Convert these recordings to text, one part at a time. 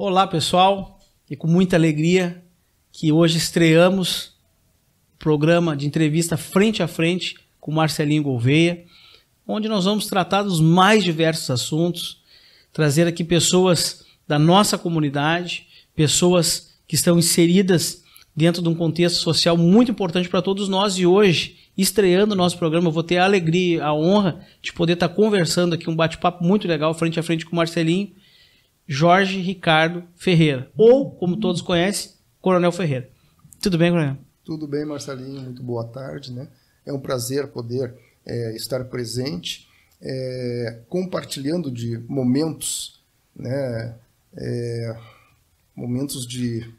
Olá, pessoal, e com muita alegria que hoje estreamos o programa de entrevista Frente a Frente com Marcelinho Gouveia, onde nós vamos tratar dos mais diversos assuntos, trazer aqui pessoas da nossa comunidade, pessoas que estão inseridas dentro de um contexto social muito importante para todos nós. E hoje, estreando o nosso programa, eu vou ter a alegria, a honra de poder estar conversando aqui, um bate-papo muito legal, frente a frente com o Marcelinho, Jorge Ricardo Ferreira, ou, como todos conhecem, Coronel Ferreira. Tudo bem, Coronel? Tudo bem, Marcelinho, muito boa tarde, né? É um prazer poder estar presente, compartilhando de momentos, né? Momentos de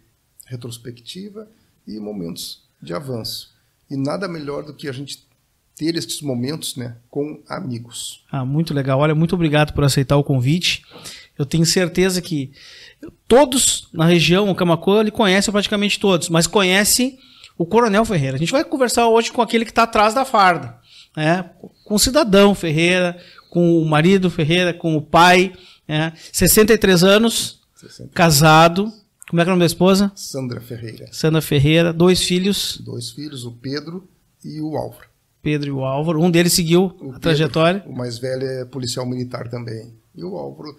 retrospectiva e momentos de avanço. E nada melhor do que a gente ter estes momentos, né, com amigos. Muito legal. Olha, muito obrigado por aceitar o convite. Eu tenho certeza que todos na região, o Camaquã, ele conhece praticamente todos, mas conhece o Coronel Ferreira. A gente vai conversar hoje com aquele que está atrás da farda, né? Com o cidadão Ferreira, com o marido Ferreira, com o pai, 63 anos, 60. Casado. Como é que é o nome da esposa? Sandra Ferreira. Sandra Ferreira, 2 filhos. 2 filhos, o Pedro e o Álvaro. Pedro e o Álvaro. Um deles seguiu a trajetória. O mais velho é policial militar também. E o Álvaro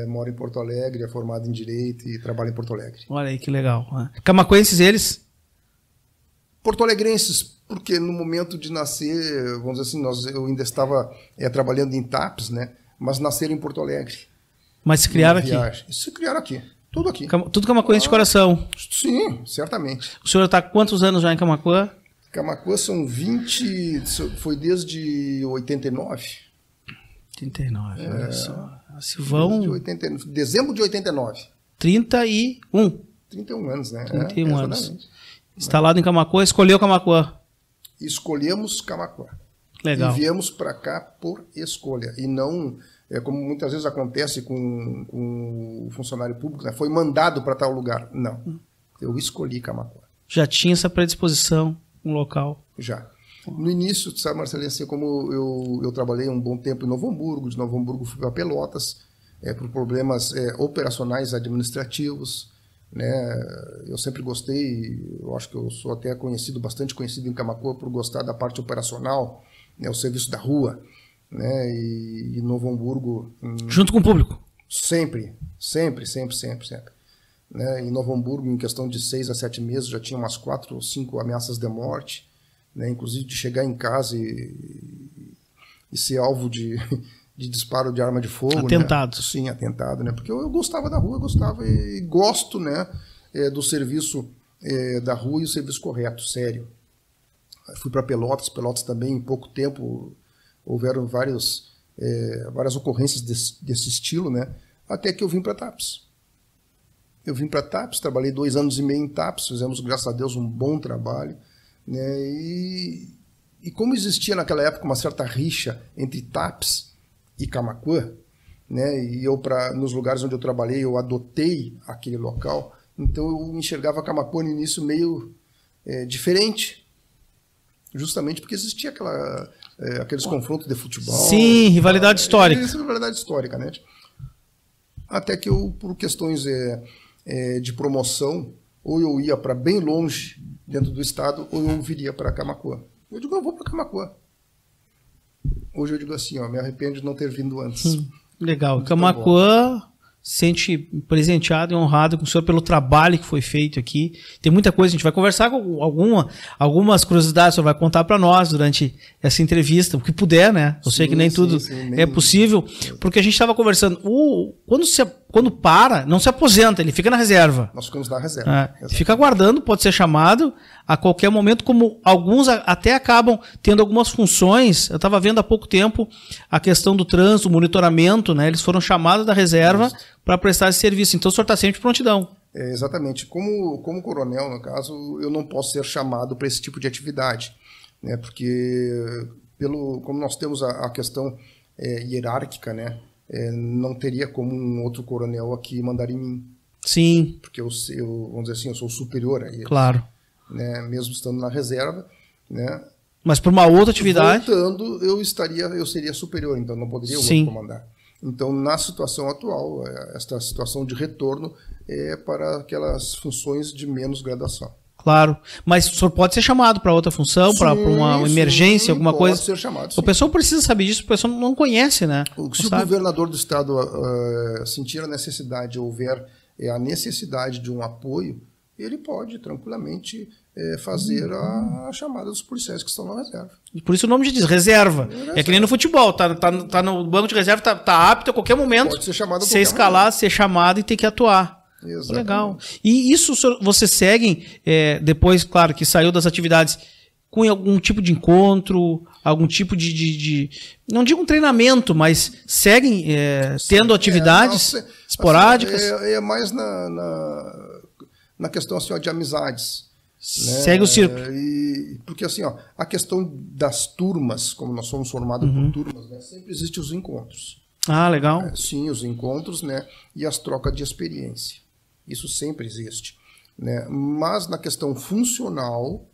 mora em Porto Alegre, é formado em Direito e trabalha em Porto Alegre. Olha aí que legal. Camaquenses eles? Porto-alegrenses, porque no momento de nascer, vamos dizer assim, eu ainda estava trabalhando em TAPS, né? Mas nasceram em Porto Alegre. Mas se criaram aqui? Se criaram aqui. Tudo aqui. Tudo Camaquense de coração? Sim, certamente. O senhor está há quantos anos já em Camaquã? Camaquã são 20... Foi desde 89. 89, olha só. Se vão... Dezembro de 89. 31. 31 anos, né? 31 anos. Instalado em Camaquã, escolheu Camaquã? Escolhemos Camaquã. Legal. E viemos para cá por escolha. E não... como muitas vezes acontece com o funcionário público, né? Foi mandado para tal lugar. Não, eu escolhi Camaquã. Já tinha essa predisposição no local? Já. No início, sabe, Marcelinho, assim, como eu trabalhei um bom tempo em Novo Hamburgo, de Novo Hamburgo fui para Pelotas, por problemas operacionais administrativos, né? Eu sempre gostei, eu acho que eu sou até bastante conhecido em Camaquã por gostar da parte operacional, né? O serviço da rua, né? E Novo Hamburgo... Junto com o público? Sempre. Né? Em Novo Hamburgo, em questão de 6 a 7 meses, já tinha umas 4 ou 5 ameaças de morte, né? Inclusive de chegar em casa e ser alvo de disparo de arma de fogo. Atentado. Né? Sim, atentado, né? Porque eu gostava da rua, eu gostava e gosto, né? Do serviço da rua e o serviço correto, sério. Fui para Pelotas também, em pouco tempo... Houveram várias ocorrências desse estilo, né? Até que eu vim para TAPS. Trabalhei 2 anos e meio em TAPS, fizemos, graças a Deus, um bom trabalho, né? E como existia naquela época uma certa rixa entre TAPS e Camaquã, né? E nos lugares onde eu trabalhei, eu adotei aquele local, então eu enxergava Camaquã no início meio diferente, justamente porque existia aqueles confrontos de futebol. Sim, rivalidade histórica. Isso é rivalidade histórica, né? Até que eu, por questões de promoção, ou eu ia para bem longe dentro do estado, ou eu viria para Camaquã. Eu digo, eu vou para Camaquã. Hoje eu digo assim, me arrependo de não ter vindo antes. Legal. Camaquã sente presenteado e honrado com o senhor pelo trabalho que foi feito aqui. Tem muita coisa, a gente vai conversar com algumas curiosidades, o senhor vai contar para nós durante essa entrevista, o que puder, né? Eu sei que nem tudo é possível, porque a gente estava conversando, quando para, não se aposenta, ele fica na reserva. Nós ficamos na reserva. Fica aguardando, pode ser chamado a qualquer momento, como alguns até acabam tendo algumas funções. Eu estava vendo há pouco tempo a questão do trânsito, o monitoramento, né? Eles foram chamados da reserva para prestar esse serviço. Então o senhor está sempre de prontidão. Exatamente. Como coronel, no caso, eu não posso ser chamado para esse tipo de atividade, né? Porque como nós temos a questão hierárquica, né? Não teria como um outro coronel aqui mandar em mim. Sim. Porque vamos dizer assim, eu sou superior a eles. Claro. Né? Mesmo estando na reserva, né? Mas para uma outra atividade... Voltando, eu seria superior, então não poderia o outro comandar. Então, na situação atual, esta situação de retorno é para aquelas funções de menos graduação. Claro, mas o senhor pode ser chamado para outra função, para uma emergência, alguma coisa? Pode ser chamado, sim. O pessoal precisa saber disso, o pessoal não conhece, né? Se o governador do estado sentir a necessidade, houver a necessidade de um apoio, ele pode tranquilamente fazer a chamada dos policiais que estão na reserva. Por isso o nome já diz, reserva. É que nem no futebol, tá no banco de reserva, tá apto a qualquer momento. Pode ser chamado ser escalado, ser chamado e ter que atuar. Exatamente. Legal. E isso vocês seguem, depois, claro, que saiu das atividades, com algum tipo de encontro, algum tipo de não digo um treinamento, mas seguem tendo atividades esporádicas? É mais na questão assim, de amizades. Segue o círculo. Porque assim, a questão das turmas, como nós somos formados por turmas, né, sempre existem os encontros. Ah, legal. Sim, os encontros, né, e as trocas de experiência. Isso sempre existe. Né? Mas na questão funcional,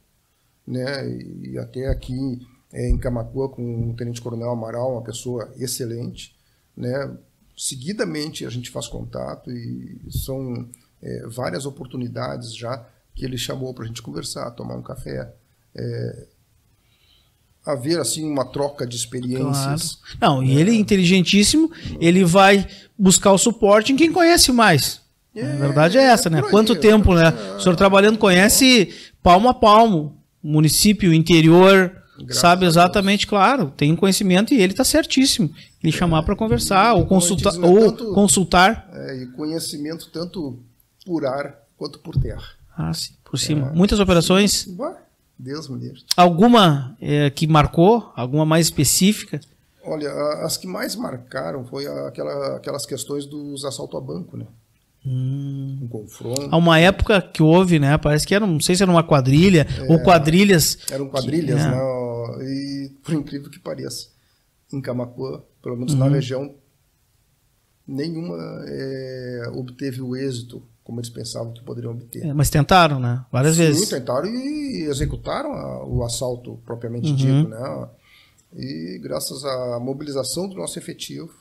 né, e até aqui em Camaquã, com o Tenente Coronel Amaral, uma pessoa excelente, né, seguidamente a gente faz contato e são várias oportunidades já que ele chamou para a gente conversar, tomar um café, haver assim uma troca de experiências. Claro. Não, e ele é inteligentíssimo, ele vai buscar o suporte em quem conhece mais. A verdade é essa, né? Quanto tempo, né? O senhor trabalhando conhece palmo a palmo, município, interior, sabe exatamente, claro, tem um conhecimento e ele está certíssimo. Ele chamar para conversar ou consultar. E conhecimento tanto por ar quanto por terra. Ah, sim, por cima. Muitas operações. Deus me livre. Alguma que marcou? Alguma mais específica? Olha, as que mais marcaram foi aquelas questões dos assaltos a banco, né? Um confronto. Há uma época que houve, né? Parece que era, não sei se era uma quadrilha ou quadrilhas. Eram quadrilhas, né? E por incrível que pareça, em Camaquã, pelo menos na região, nenhuma obteve o êxito como eles pensavam que poderiam obter. Mas tentaram, né? Várias vezes. Sim, tentaram e executaram o assalto propriamente dito, né? E graças à mobilização do nosso efetivo,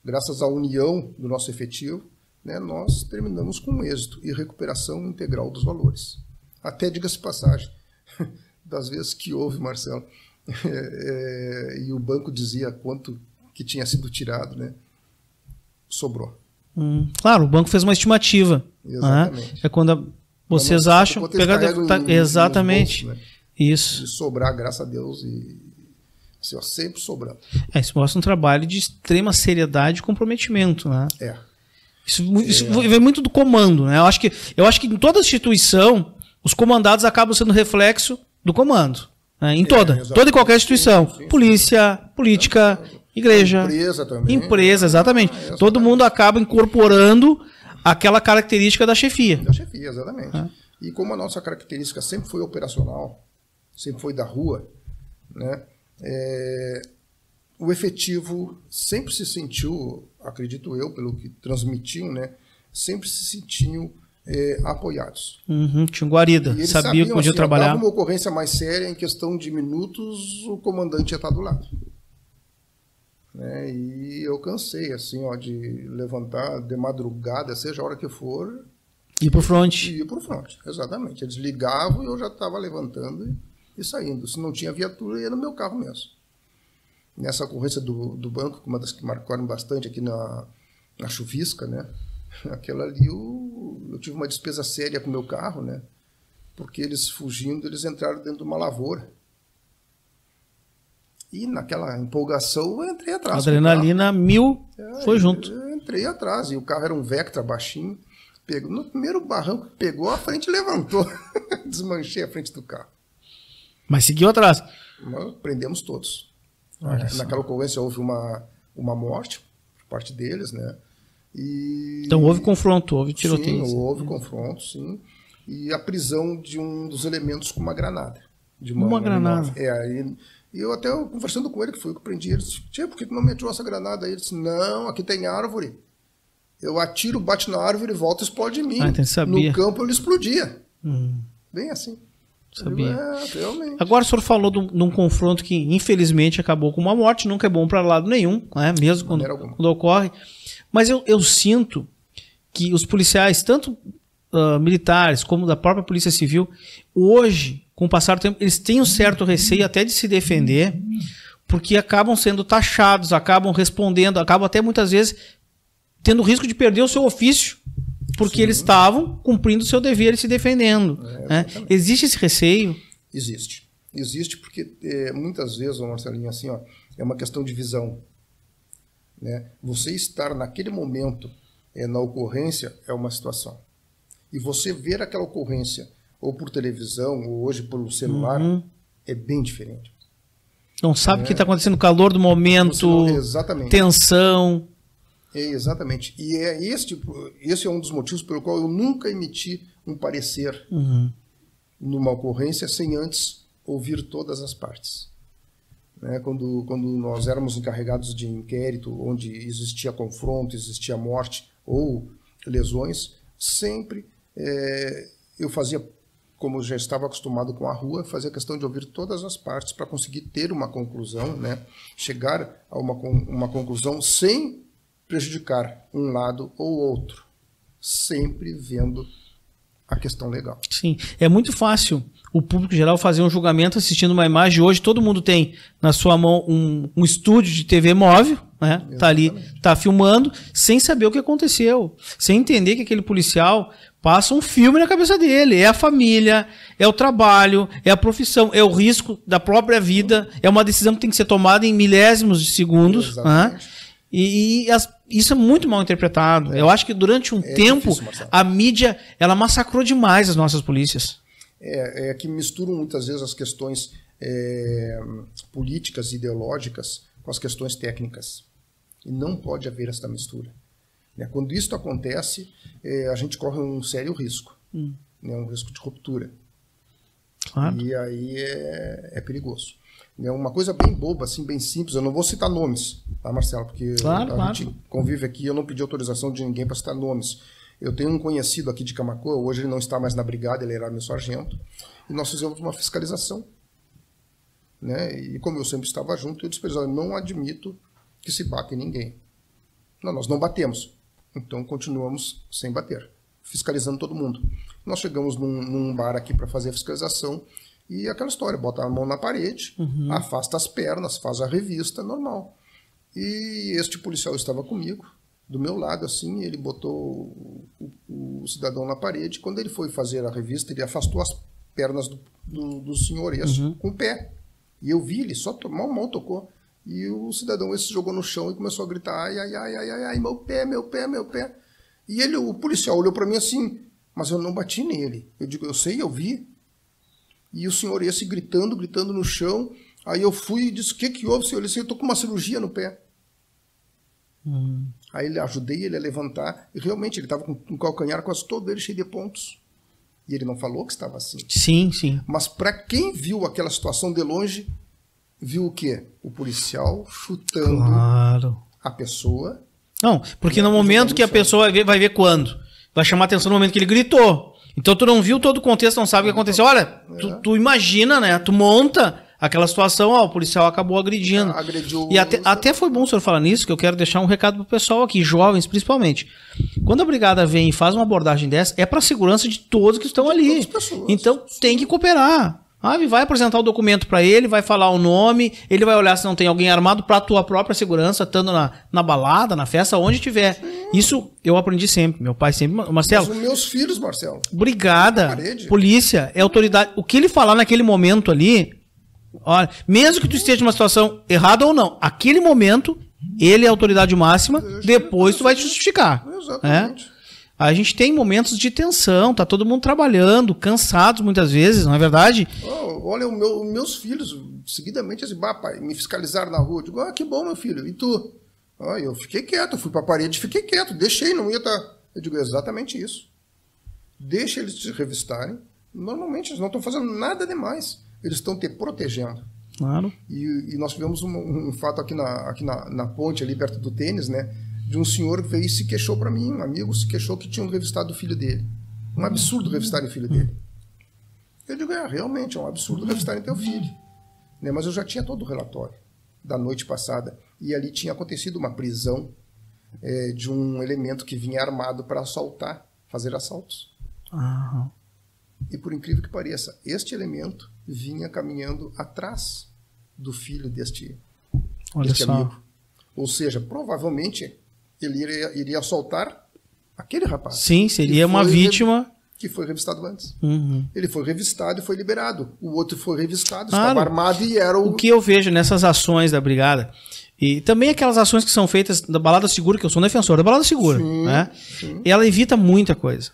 graças à união do nosso efetivo, né, nós terminamos com êxito e recuperação integral dos valores. Até, diga-se passagem, das vezes que houve, Marcelo, e o banco dizia quanto que tinha sido tirado, né, sobrou. Claro, o banco fez uma estimativa. Exatamente. Né? É quando vocês acham... Exatamente. Bolso, né? Isso. De sobrar, graças a Deus, e assim, sempre sobrando. Isso mostra um trabalho de extrema seriedade e comprometimento, né? Isso vem muito do comando, né? Eu acho que em toda instituição, os comandados acabam sendo reflexo do comando. Né? Em toda e qualquer instituição. Sim. Polícia, política, igreja. Empresa também. Empresa, exatamente. Todo mundo acaba incorporando aquela característica da chefia. Da chefia, exatamente. E como a nossa característica sempre foi operacional, sempre foi da rua, né? O efetivo sempre se sentiu, acredito eu, pelo que transmitiam, né, sempre se sentiam apoiados. Tinha guarida, sabia que podia trabalhar. Dava uma ocorrência mais séria, em questão de minutos, o comandante ia estar do lado. Né, e eu cansei assim, de levantar de madrugada, seja a hora que for. Ir para o front. Ir para o front, exatamente. Eles ligavam e eu já estava levantando e saindo. Se não tinha viatura, ia no meu carro mesmo. Nessa ocorrência do banco, uma das que marcaram bastante aqui na Chuvisca, né? Aquela ali eu tive uma despesa séria com o meu carro, né? Porque eles fugindo, eles entraram dentro de uma lavoura. E naquela empolgação eu entrei atrás. Adrenalina 1000 foi junto. Eu entrei atrás e o carro era um Vectra baixinho. No primeiro barranco que pegou, a frente levantou. Desmanchei a frente do carro. Mas seguiu atrás? Nós prendemos todos. Naquela ocorrência houve uma morte por parte deles, né? Então houve confronto, houve tiroteio. Sim, houve confronto, sim. E a prisão de um dos elementos com uma granada. Uma granada? E eu até conversando com ele, que foi o que prendi ele, disse, tia, por que tu não meteu essa granada aí? Ele disse, não, aqui tem árvore. Eu atiro, bate na árvore, volta e explode em mim. Então sabia. No campo ele explodia. Bem assim. Sabia. Realmente. Agora o senhor falou de um confronto que infelizmente acabou com uma morte, nunca é bom para lado nenhum, né? Mesmo quando ocorre. Mas eu sinto que os policiais, tanto militares como da própria Polícia Civil, hoje, com o passar do tempo, eles têm um certo receio até de se defender, porque acabam sendo taxados, acabam respondendo, acabam até muitas vezes tendo o risco de perder o seu ofício, porque Sim. eles estavam cumprindo o seu dever e se defendendo. Né? Existe esse receio? Existe. Existe porque muitas vezes, Marcelinho, assim, ó, é uma questão de visão. Né? Você estar naquele momento na ocorrência é uma situação. E você ver aquela ocorrência ou por televisão ou hoje pelo celular é bem diferente. Não sabe o que está acontecendo, o calor do momento, exatamente. Tensão. Exatamente. E esse é um dos motivos pelo qual eu nunca emiti um parecer numa ocorrência sem antes ouvir todas as partes. Né? Quando nós éramos encarregados de inquérito, onde existia confronto, existia morte ou lesões, sempre eu fazia, como eu já estava acostumado com a rua, fazia questão de ouvir todas as partes para conseguir ter uma conclusão, né? Chegar a uma conclusão sem prejudicar um lado ou outro, sempre vendo a questão legal. Sim, é muito fácil o público geral fazer um julgamento assistindo uma imagem. Hoje todo mundo tem na sua mão um estúdio de TV móvel, né? Tá ali, tá filmando, sem saber o que aconteceu, sem entender que aquele policial passa um filme na cabeça dele. É a família, é o trabalho, é a profissão, é o risco da própria vida, é uma decisão que tem que ser tomada em milésimos de segundos. Né? Isso é muito mal interpretado. Eu acho que durante um tempo difícil, a mídia ela massacrou demais as nossas polícias. É que misturam muitas vezes as questões políticas, ideológicas com as questões técnicas. E não pode haver essa mistura. Quando isso acontece, a gente corre um sério risco. Um risco de ruptura. Claro. E aí é perigoso. Uma coisa bem boba, assim, bem simples. Eu não vou citar nomes, tá, Marcelo? Porque a gente convive aqui, eu não pedi autorização de ninguém para citar nomes. Eu tenho um conhecido aqui de Camaquã, hoje ele não está mais na brigada, ele era meu sargento, e nós fizemos uma fiscalização. Né? E como eu sempre estava junto, eu disse para eles, não admito que se bata em ninguém. Não, nós não batemos. Então continuamos sem bater, fiscalizando todo mundo. Nós chegamos num bar aqui para fazer a fiscalização, e aquela história, bota a mão na parede, afasta as pernas, faz a revista, normal. E este policial estava comigo, do meu lado, assim, ele botou o cidadão na parede. Quando ele foi fazer a revista, ele afastou as pernas do senhor com o pé. E eu vi, ele só mal tocou. E o cidadão esse se jogou no chão e começou a gritar, ai, meu pé, meu pé, meu pé. E o policial olhou para mim assim, mas eu não bati nele. Eu digo, eu sei, eu vi. E o senhor esse gritando no chão. Aí eu fui e disse, o que houve, senhor? Ele disse, eu tô com uma cirurgia no pé. Aí ajudei ele a levantar. E realmente ele estava com o calcanhar quase todo ele cheio de pontos. E ele não falou que estava assim. Sim. Mas para quem viu aquela situação de longe, viu o quê? O policial chutando a pessoa. Não, porque no momento que a pessoa vai ver quando? Vai chamar atenção no momento que ele gritou. Então tu não viu todo o contexto, não sabe o que aconteceu. Olha, tu imagina, né? Tu monta aquela situação, o policial acabou agredindo. Agrediu. E até foi bom o senhor falar nisso, que eu quero deixar um recado pro pessoal aqui, jovens principalmente. Quando a brigada vem e faz uma abordagem dessa, é para a segurança de todos que estão ali. Então tem que cooperar. Vai apresentar o documento para ele, vai falar o nome, ele vai olhar se não tem alguém armado para a tua própria segurança, estando na balada, na festa, onde tiver. Isso eu aprendi sempre. Meu pai sempre... Marcelo... Mas os meus filhos, Marcelo. Brigada, polícia, é autoridade. O que ele falar naquele momento ali, olha, mesmo que tu esteja numa situação errada ou não, aquele momento, ele é a autoridade máxima, depois tu vai te justificar. Exatamente. A gente tem momentos de tensão, tá todo mundo trabalhando, cansados muitas vezes, não é verdade? Olha, meus filhos, seguidamente, assim, pai, me fiscalizaram na rua. Eu digo, que bom, meu filho. E tu? Eu fiquei quieto, fui pra parede, fiquei quieto, deixei, não ia estar... Eu digo, exatamente isso. Deixa eles te revistarem. Normalmente, eles não estão fazendo nada demais. Eles estão te protegendo. Claro. E nós tivemos um fato aqui na ponte, ali perto do tênis, né? De um senhor que veio e se queixou para mim, um amigo se queixou que tinham revistado o filho dele. Um absurdo revistarem o filho dele. Eu digo, realmente, é um absurdo revistarem teu filho. Né? Mas eu já tinha todo o relatório da noite passada. E ali tinha acontecido uma prisão de um elemento que vinha armado para assaltar, fazer assaltos. Aham. E por incrível que pareça, este elemento vinha caminhando atrás do filho deste amigo. Ou seja, provavelmente ele iria assaltar aquele rapaz. Sim, seria uma vítima que foi revistado antes. Uhum. Ele foi revistado e foi liberado. O outro foi revistado, claro. Estava armado e era o que eu vejo nessas ações da brigada, e também aquelas ações que são feitas da Balada Segura, que eu sou um defensor da Balada Segura, sim, né? Sim. Ela evita muita coisa.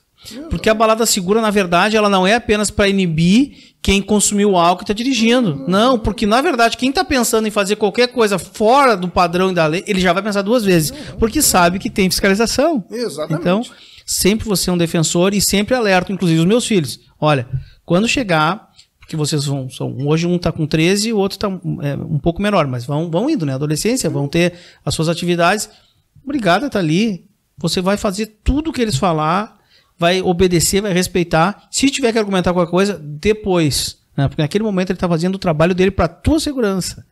Porque a Balada Segura, na verdade, ela não é apenas para inibir quem consumiu álcool e está dirigindo. Não, porque, na verdade, quem está pensando em fazer qualquer coisa fora do padrão e da lei, ele já vai pensar duas vezes, porque sabe que tem fiscalização. Exatamente. Então, sempre você é um defensor e sempre alerto, inclusive os meus filhos. Olha, quando chegar, porque vocês hoje um está com 13 e o outro está um pouco menor, mas vão indo, né? Adolescência, vão ter as suas atividades. Brigada está ali. Você vai fazer tudo o que eles falar, vai obedecer, vai respeitar. Se tiver que argumentar qualquer coisa, depois. Né? Porque naquele momento ele está fazendo o trabalho dele para a tua segurança.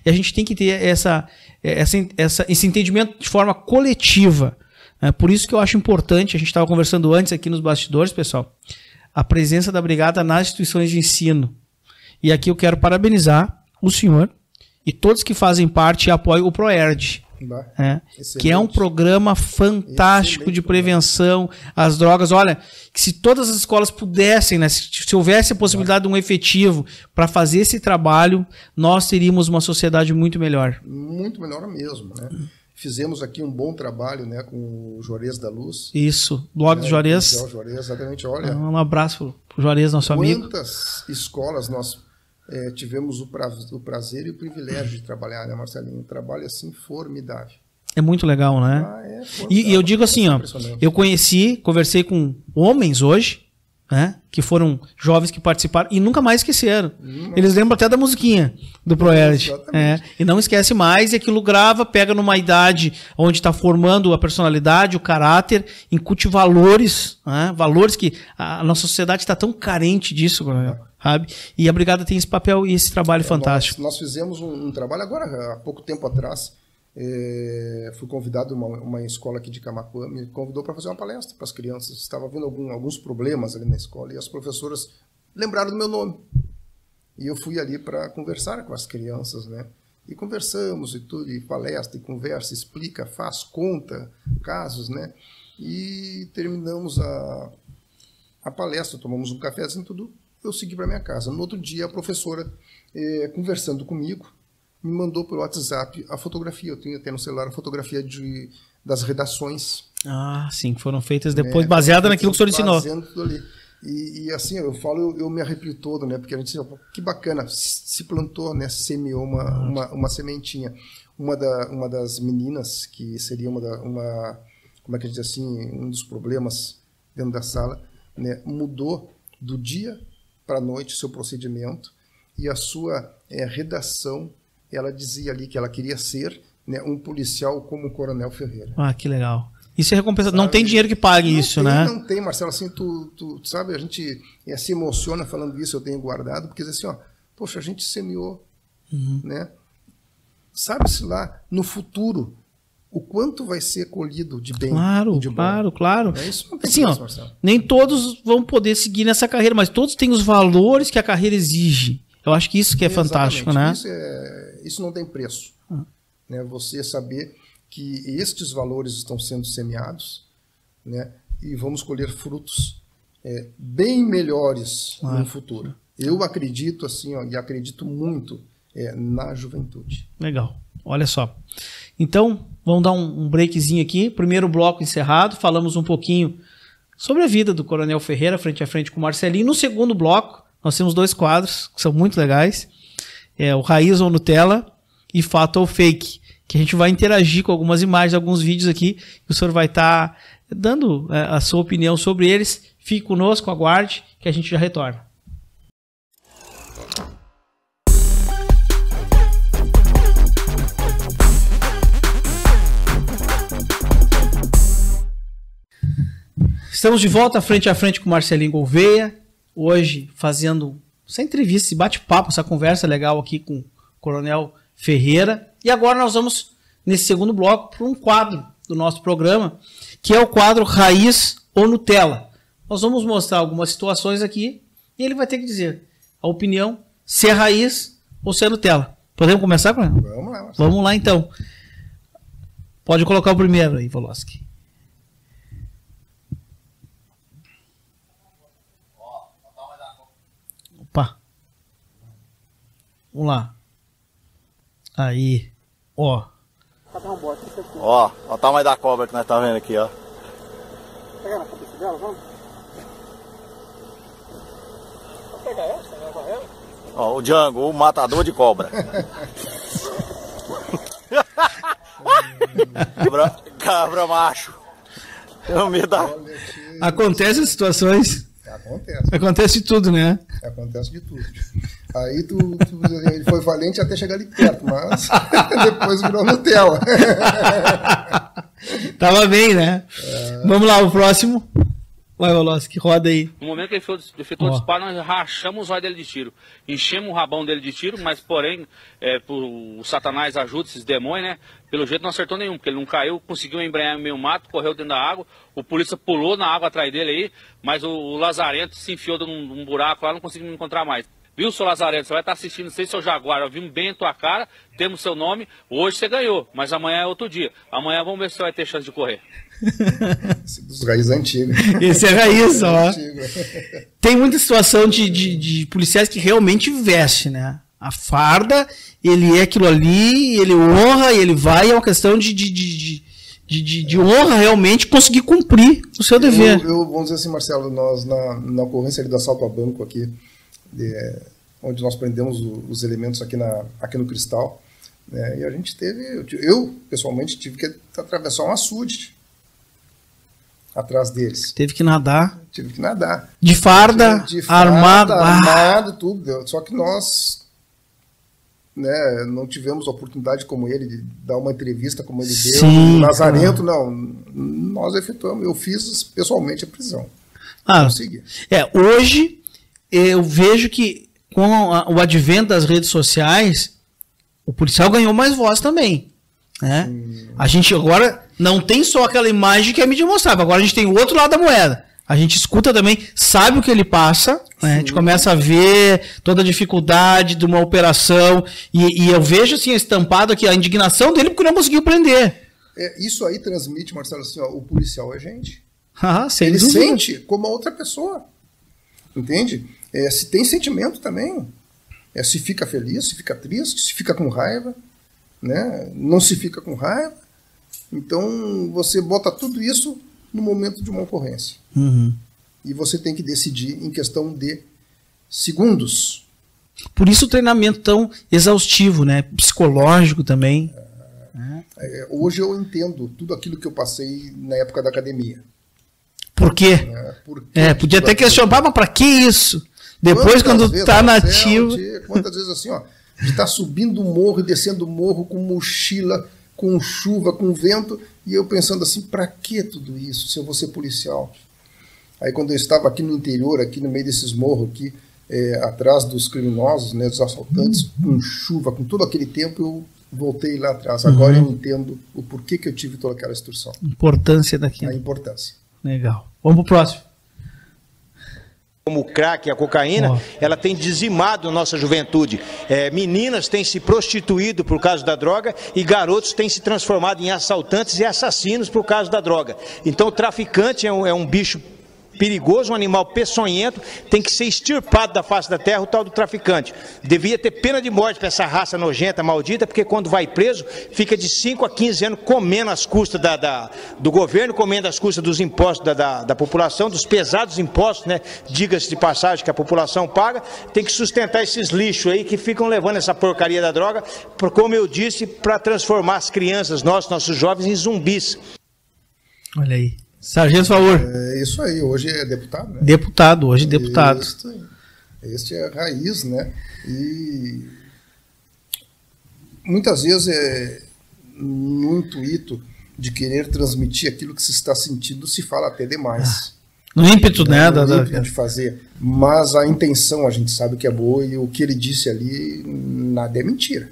E a gente tem que ter esse entendimento de forma coletiva. Por isso que eu acho importante, a gente estava conversando antes aqui nos bastidores, pessoal, a presença da Brigada nas instituições de ensino. E aqui eu quero parabenizar o senhor e todos que fazem parte e apoiam o ProERD. Que é um programa fantástico de prevenção às drogas. Olha, que se todas as escolas pudessem, né, se houvesse a possibilidade de um efetivo para fazer esse trabalho, nós teríamos uma sociedade muito melhor. Muito melhor mesmo, né? Fizemos aqui um bom trabalho, né, com o Juarez da Luz. Isso, blog do Juarez. Exatamente, olha. Um abraço pro Juarez, nosso amigo. Quantas escolas nós tivemos o prazer e o privilégio de trabalhar, né, Marcelinho? Um trabalho assim formidável. É muito legal, né? E eu digo assim, ó, eu conversei com homens hoje, né, que foram jovens que participaram e nunca mais esqueceram. Eles lembram até da musiquinha do ProERD. E não esquece mais, e aquilo grava, pega numa idade onde está formando a personalidade, o caráter, incute valores, né, valores que a nossa sociedade está tão carente disso, sabe? E a Brigada tem esse papel e esse trabalho fantástico. Nós fizemos um trabalho agora, há pouco tempo atrás, fui convidado, uma escola aqui de Camaquã me convidou para fazer uma palestra para as crianças. Estava havendo alguns problemas ali na escola e as professoras lembraram do meu nome. E eu fui ali para conversar com as crianças, né? E conversamos e tudo, e palestra, e conversa, explica, faz, conta casos, né? E terminamos a palestra, tomamos um cafezinho e tudo. Eu segui para minha casa. No outro dia, a professora, conversando comigo, me mandou pelo WhatsApp a fotografia. Eu tenho até no celular a fotografia das redações. Ah, sim, que foram feitas depois, baseada naquilo que o senhor ensinou. Tudo ali. E assim, eu me arrepio todo, né? Porque a gente, que bacana, se plantou, né? Semeou uma sementinha. Uma das meninas, que seria como é que a gente diz assim, um dos problemas dentro da sala, né? Mudou do dia para a noite seu procedimento e a sua redação. Ela dizia ali que ela queria ser, né, um policial como o Coronel Ferreira. Ah, que legal. Isso é recompensa. Não tem dinheiro que pague isso, né? Não tem, Marcelo. Assim, tu sabe, a gente se emociona falando isso, eu tenho guardado, porque assim, poxa, a gente semeou, né? Sabe-se lá, no futuro, o quanto vai ser colhido de bem e de bom. Claro. Isso não tem preço, Marcelo. Nem todos vão poder seguir nessa carreira, mas todos têm os valores que a carreira exige. Eu acho que isso que é fantástico, né? Isso não tem preço. Né? Você saber que estes valores estão sendo semeados, né? E vamos colher frutos bem melhores no futuro. Eu acredito assim, e acredito muito na juventude. Legal. Olha só. Então, vamos dar um breakzinho aqui. Primeiro bloco encerrado. Falamos um pouquinho sobre a vida do Coronel Ferreira, frente a frente com o Marcelinho. No segundo bloco, nós temos 2 quadros que são muito legais. O Raiz ou Nutella e Fato ou Fake, que a gente vai interagir com algumas imagens, alguns vídeos aqui, e o senhor vai estar dando a sua opinião sobre eles. Fique conosco, aguarde, que a gente já retorna. Estamos de volta frente a frente com o Marcelinho Gouveia. hoje fazendo essa entrevista, esse bate-papo, essa conversa legal aqui com o Coronel Ferreira. E agora nós vamos, nesse segundo bloco, para um quadro do nosso programa, que é o quadro Raiz ou Nutella. Nós vamos mostrar algumas situações aqui e ele vai ter que dizer a opinião, se é raiz ou se é Nutella. Podemos começar, Coronel? Vamos lá. Vamos lá, então. Pode colocar o primeiro aí, Voloski. Opa. Vamos lá. Aí. Ó. Ó o tamanho da cobra que nós tá vendo aqui, ó. Pegar na cabeça dela, vamos? Vamos pegar ela, pegar ela. Ó, o Django, o matador de cobra. Cabra macho. Eu me dá. Acontece as situações. Acontece de tudo, né? Acontece de tudo. Aí ele foi valente até chegar ali perto, mas depois virou Nutella. Tava bem, né? Vamos lá, o próximo. Vai, Voloski, roda aí. No momento que ele efetuou o disparo, nós rachamos os olhos dele de tiro. Enchemos o rabão dele de tiro, mas porém, o Satanás ajuda esses demônios, né? Pelo jeito não acertou nenhum, porque ele não caiu, conseguiu embrenhar no meio mato, correu dentro da água. O polícia pulou na água atrás dele aí, mas o Lazarento se enfiou num buraco lá, não conseguimos encontrar mais. Viu, seu Lazarento? Você vai estar assistindo, não sei se é o Jaguar, eu vimos bem a tua cara, temos seu nome, hoje você ganhou, mas amanhã é outro dia. Amanhã vamos ver se você vai ter chance de correr. Esse dos raiz antigos. Esse é raiz, ó. Tem muita situação de policiais que realmente vestem, né? A farda, ele é aquilo ali, ele honra, ele vai, é uma questão de honra realmente conseguir cumprir o seu dever. Vamos dizer assim, Marcelo, nós na ocorrência ali do assalto a banco aqui, onde nós prendemos os elementos aqui no Cristal, né, e a gente eu pessoalmente tive que atravessar um açude atrás deles. Teve que nadar. Tive que nadar. De farda, armado, tudo. Só que nós, né, não tivemos a oportunidade como ele de dar uma entrevista como ele deu. O Lazarento, não. Nós efetuamos. Eu fiz pessoalmente a prisão. Consegui. Hoje eu vejo que com o advento das redes sociais, o policial ganhou mais voz também, né? A gente agora não tem só aquela imagem que a mídia mostrava, agora a gente tem o outro lado da moeda. A gente escuta também, sabe o que ele passa, né? A gente começa a ver toda a dificuldade de uma operação e eu vejo assim estampado aqui a indignação dele porque não conseguiu prender. Isso aí transmite, Marcelo, assim, ó, o policial é gente. Ele dúvida. Sente como a outra pessoa, entende? Se tem sentimento também, se fica feliz, se fica triste, se fica com raiva, né? Não se fica com raiva. Então você bota tudo isso no momento de uma ocorrência. E você tem que decidir em questão de segundos. Por isso o treinamento tão exaustivo, né? Psicológico também. Hoje eu entendo tudo aquilo que eu passei na época da academia. Por quê? Podia até questionar, mas para que isso? Depois, quando está nativo. Quantas vezes assim, ó, de estar subindo o morro e descendo o morro com mochila, com chuva, com vento, e eu pensando assim, para que tudo isso, se eu vou ser policial? Aí quando eu estava aqui no interior, aqui no meio desses morros, aqui, atrás dos criminosos, né, dos assaltantes, com chuva, com todo aquele tempo, eu voltei lá atrás. Agora eu entendo o porquê que eu tive toda aquela instrução. Importância daquilo. A importância. Legal. Vamos pro próximo. Como o crack e a cocaína, ela tem dizimado nossa juventude. Meninas têm se prostituído por causa da droga e garotos têm se transformado em assaltantes e assassinos por causa da droga. Então o traficante é um bicho perigoso, um animal peçonhento, tem que ser extirpado da face da terra, o tal do traficante. Devia ter pena de morte para essa raça nojenta, maldita, porque quando vai preso, fica de 5 a 15 anos comendo as custas do governo, comendo as custas dos impostos da população, dos pesados impostos, né? Diga-se de passagem que a população paga, tem que sustentar esses lixos aí que ficam levando essa porcaria da droga, como eu disse, para transformar as crianças, nossos jovens, em zumbis. Olha aí. Sargento, por favor. É isso aí, hoje é deputado, né? Deputado, hoje deputado. Este é a raiz, né? E muitas vezes, no intuito de querer transmitir aquilo que se está sentindo, se fala até demais. No ímpeto, né? No ímpeto de fazer. Mas a intenção a gente sabe que é boa e o que ele disse ali, nada é mentira.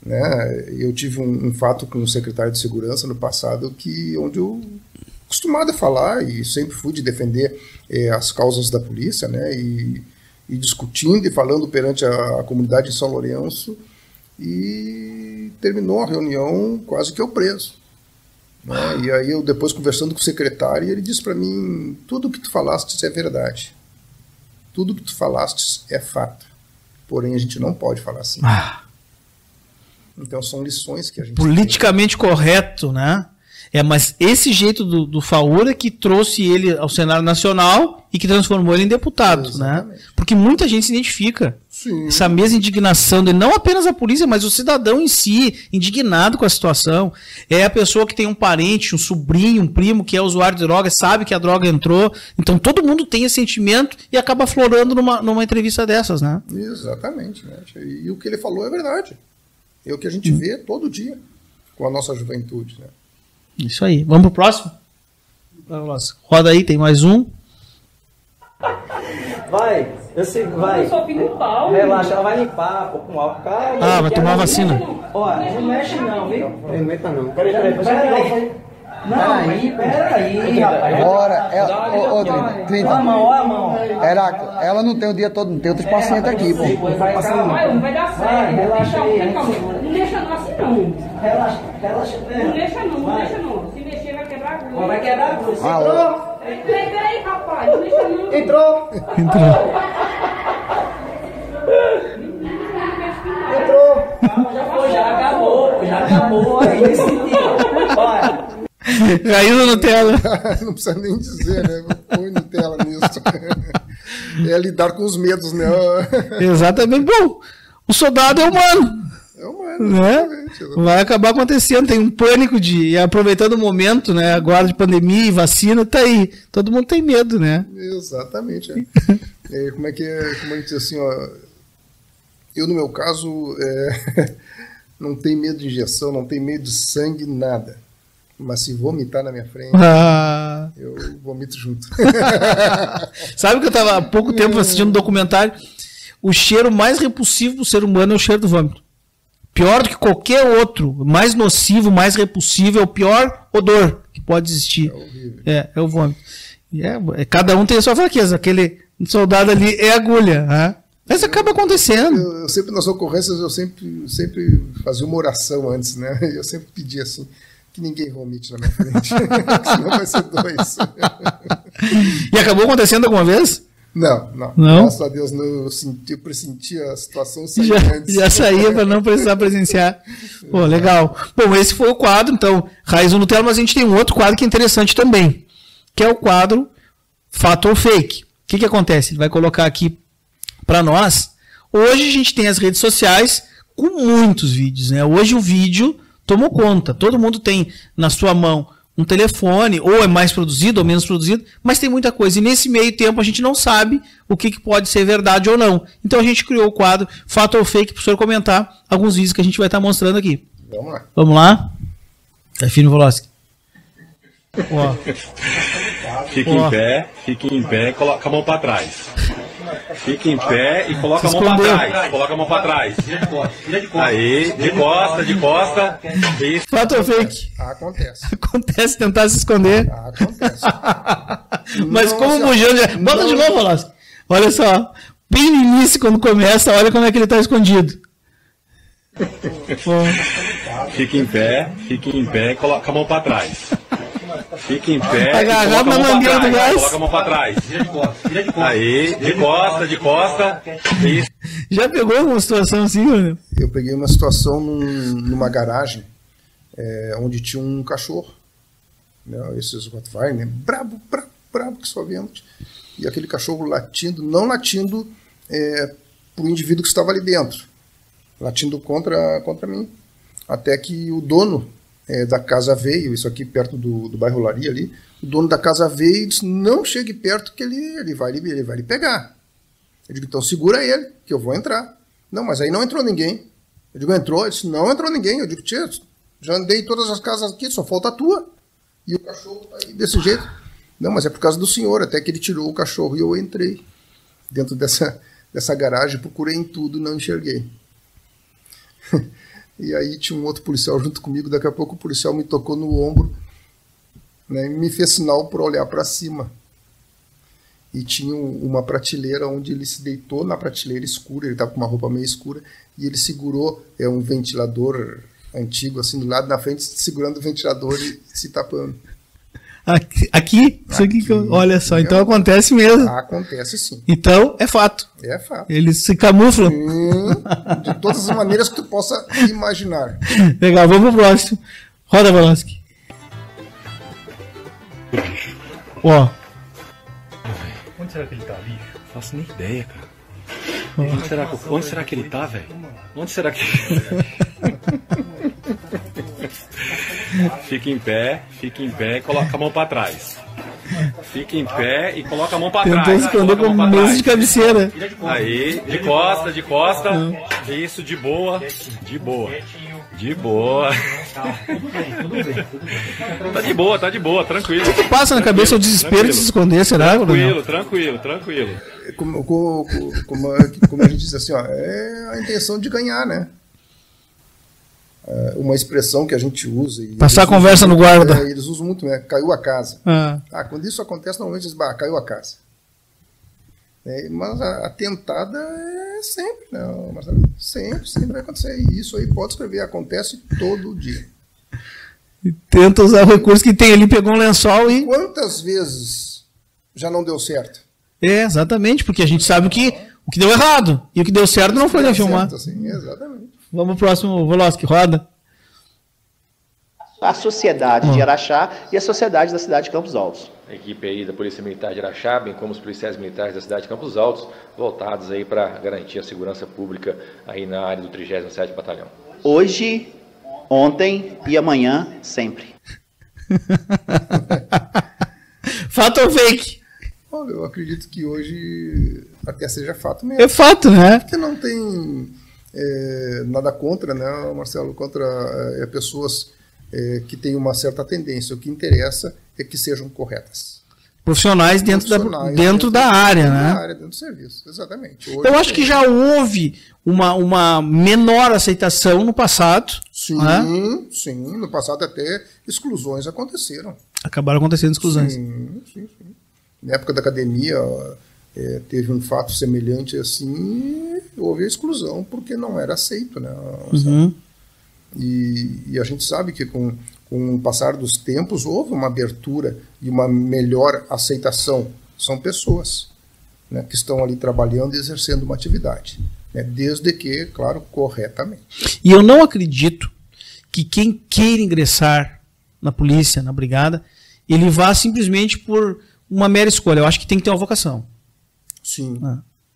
Né? Eu tive um fato com o secretário de Segurança no passado onde eu acostumado a falar e sempre fui de defender as causas da polícia, né? E discutindo e falando perante a comunidade de São Lourenço, e terminou a reunião quase que eu preso. Né? E aí eu depois conversando com o secretário, ele disse para mim: tudo que tu falaste é verdade, tudo que tu falaste é fato, porém a gente não pode falar assim. Então são lições que a gente politicamente tem. Correto, né? Mas esse jeito do Faúra que trouxe ele ao cenário nacional e que transformou ele em deputado, né? Porque muita gente se identifica. Sim. Essa mesma indignação dele, não apenas a polícia, mas o cidadão em si, indignado com a situação. É a pessoa que tem um parente, um sobrinho, um primo que é usuário de droga, sabe que a droga entrou. Então todo mundo tem esse sentimento e acaba aflorando numa entrevista dessas, né? Exatamente. Né? E o que ele falou é verdade. É o que a gente vê todo dia com a nossa juventude, né? Isso aí. Vamos pro próximo? Roda aí, tem mais um. Vai, eu sei que vai. Eu sou filho do pau. Relaxa, ela vai limpar, pô, com álcool. Calma, vai tomar vacina. Ó, não mexe não, viu? Não meta não. Peraí. Peraí, rapaz. Bora, Trinta. A mão. Heráclito, ela não tem o dia todo, não tem outros pacientes aqui, pô. Vai dar certo. Relaxa aí. Não deixa não assim não. Relaxa. Não deixa não. Se mexer vai quebrar a agulha. Vai quebrar a agulha. Peraí, rapaz, não deixa não. Entrou. Já acabou. Aí decidiu. Olha. Caiu no Nutella. Não precisa nem dizer, né? Põe Nutella nisso. É lidar com os medos, né? Exatamente. Bom, o soldado é humano. É humano, né? Exatamente. Vai acabar acontecendo. Tem um pânico aproveitando o momento, né? Agora de pandemia e vacina, tá aí. Todo mundo tem medo, né? Exatamente. Como é que é? Como a gente diz assim, ó. Eu, no meu caso, não tenho medo de injeção, não tenho medo de sangue, nada. Mas se vomitar na minha frente, eu vomito junto. Sabe que eu estava há pouco tempo assistindo um documentário? O cheiro mais repulsivo do ser humano é o cheiro do vômito. Pior do que qualquer outro, mais nocivo, mais repulsivo, é o pior odor que pode existir. É horrível. É o vômito. Cada um tem a sua fraqueza. Aquele soldado ali é agulha. Né? Mas acaba acontecendo. Eu sempre, nas ocorrências, eu sempre fazia uma oração antes, né? Eu sempre pedia assim: que ninguém vomite na minha frente, senão vai ser dois. E acabou acontecendo alguma vez? Não. Graças a Deus, eu pressenti a situação antes. Já saía para não precisar presenciar. Pô, legal. Bom, esse foi o quadro, então, Raiz no Nutella, mas a gente tem um outro quadro que é interessante também, que é o quadro Fato ou Fake. O que acontece? Ele vai colocar aqui para nós. Hoje a gente tem as redes sociais com muitos vídeos, né? Hoje o vídeo tomou conta. Todo mundo tem na sua mão um telefone, ou é mais produzido ou menos produzido, mas tem muita coisa. E nesse meio tempo a gente não sabe o que pode ser verdade ou não. Então a gente criou o quadro Fato ou Fake para o senhor comentar alguns vídeos que a gente vai estar mostrando aqui. Vamos lá? Define o Volosky. Fique em pé, coloca a mão para trás. Fique em pé e coloca a mão para trás. Coloca a mão para trás. Aí, de costa. Isso. Fato ou fake? Acontece. Acontece tentar se esconder. Acontece. Mas como o bujão já... Bota de novo, Volosky. Olha só. Bem no início, quando começa, olha como é que ele está escondido. Fique em pé, coloca a mão para trás. Fique em pé. Agarrado na mangueira do gás. Coloca a mão para trás. Aí, de costa. Isso. Já pegou alguma situação assim, mano? Eu peguei uma situação numa garagem onde tinha um cachorro. Né, esses Rottweiler, né, brabo que só vemos. E aquele cachorro não latindo para o indivíduo que estava ali dentro. Latindo contra mim. Até que o dono da casa veio, isso aqui perto do bairro Olaria ali, o dono da casa veio e disse: não chegue perto que ele vai lhe pegar. Eu digo: então segura ele, que eu vou entrar. Não, mas aí não entrou ninguém. Eu digo: entrou? Ele disse: não entrou ninguém. Eu digo: tia, já andei em todas as casas aqui, só falta a tua. E o cachorro tá aí desse jeito. Não, mas é por causa do senhor, até que ele tirou o cachorro e eu entrei dentro dessa garagem, procurei em tudo, não enxerguei. E aí tinha um outro policial junto comigo, daqui a pouco o policial me tocou no ombro, né, e me fez sinal para olhar para cima. E tinha uma prateleira onde ele se deitou na prateleira escura, ele estava com uma roupa meio escura, e ele segurou um ventilador antigo, assim, do lado na frente, segurando o ventilador e se tapando. Aqui? Isso aqui que olha só, então acontece mesmo. Acontece sim. Então, é fato. É fato. Eles se camuflam. Sim, de todas as maneiras que tu possa imaginar. Legal, vamos pro próximo. Roda, Balanski. Ó. Onde será que ele tá, bicho? Não faço nem ideia, cara. Onde será que ele tá, velho? Onde será que... Fica em pé e coloca a mão pra trás. Fica em pé e coloca a mão pra trás. Tentou esconder com mesa de cabeceira. Aí, de costa. Isso, de boa. Tá de boa, tranquilo. O que passa na cabeça é o desespero de se esconder, será? Tranquilo. Como a gente diz assim, ó, é a intenção de ganhar, né? Uma expressão que a gente usa. Passar a conversa no guarda. Eles usam muito, né? Caiu a casa. Quando isso acontece, normalmente eles dizem, caiu a casa. Mas a tentada é sempre, não, Marcelo, sempre vai acontecer. E isso aí pode escrever, acontece todo dia. E tenta usar o recurso que tem ali, pegou um lençol e... Quantas vezes já não deu certo? Exatamente, porque a gente sabe o que deu errado. E o que deu certo não foi filmar. Assim, exatamente. Vamos pro próximo, Voloski, roda. A sociedade de Araxá e a sociedade da cidade de Campos Altos. A equipe aí da Polícia Militar de Araxá, bem como os policiais militares da cidade de Campos Altos, voltados aí para garantir a segurança pública aí na área do 37º Batalhão. Hoje, ontem e amanhã, sempre. Fato ou fake? Olha, eu acredito que hoje até seja fato mesmo. É fato, né? Porque não tem nada contra, né, Marcelo? Contra pessoas que têm uma certa tendência. O que interessa é que sejam corretas. Profissionais dentro da área, né? Da área, dentro do serviço, exatamente. Hoje eu acho que já houve uma menor aceitação no passado. Sim, né? Sim. No passado até exclusões aconteceram. Acabaram acontecendo exclusões. Sim. Na época da academia, teve um fato semelhante assim, houve a exclusão, porque não era aceito, né? Uhum. E a gente sabe que com o passar dos tempos houve uma abertura e uma melhor aceitação. São pessoas, né, que estão ali trabalhando e exercendo uma atividade, né, desde que, claro, corretamente. E eu não acredito que quem queira ingressar na polícia, na brigada, ele vá simplesmente por uma mera escolha. Eu acho que tem que ter uma vocação. Sim.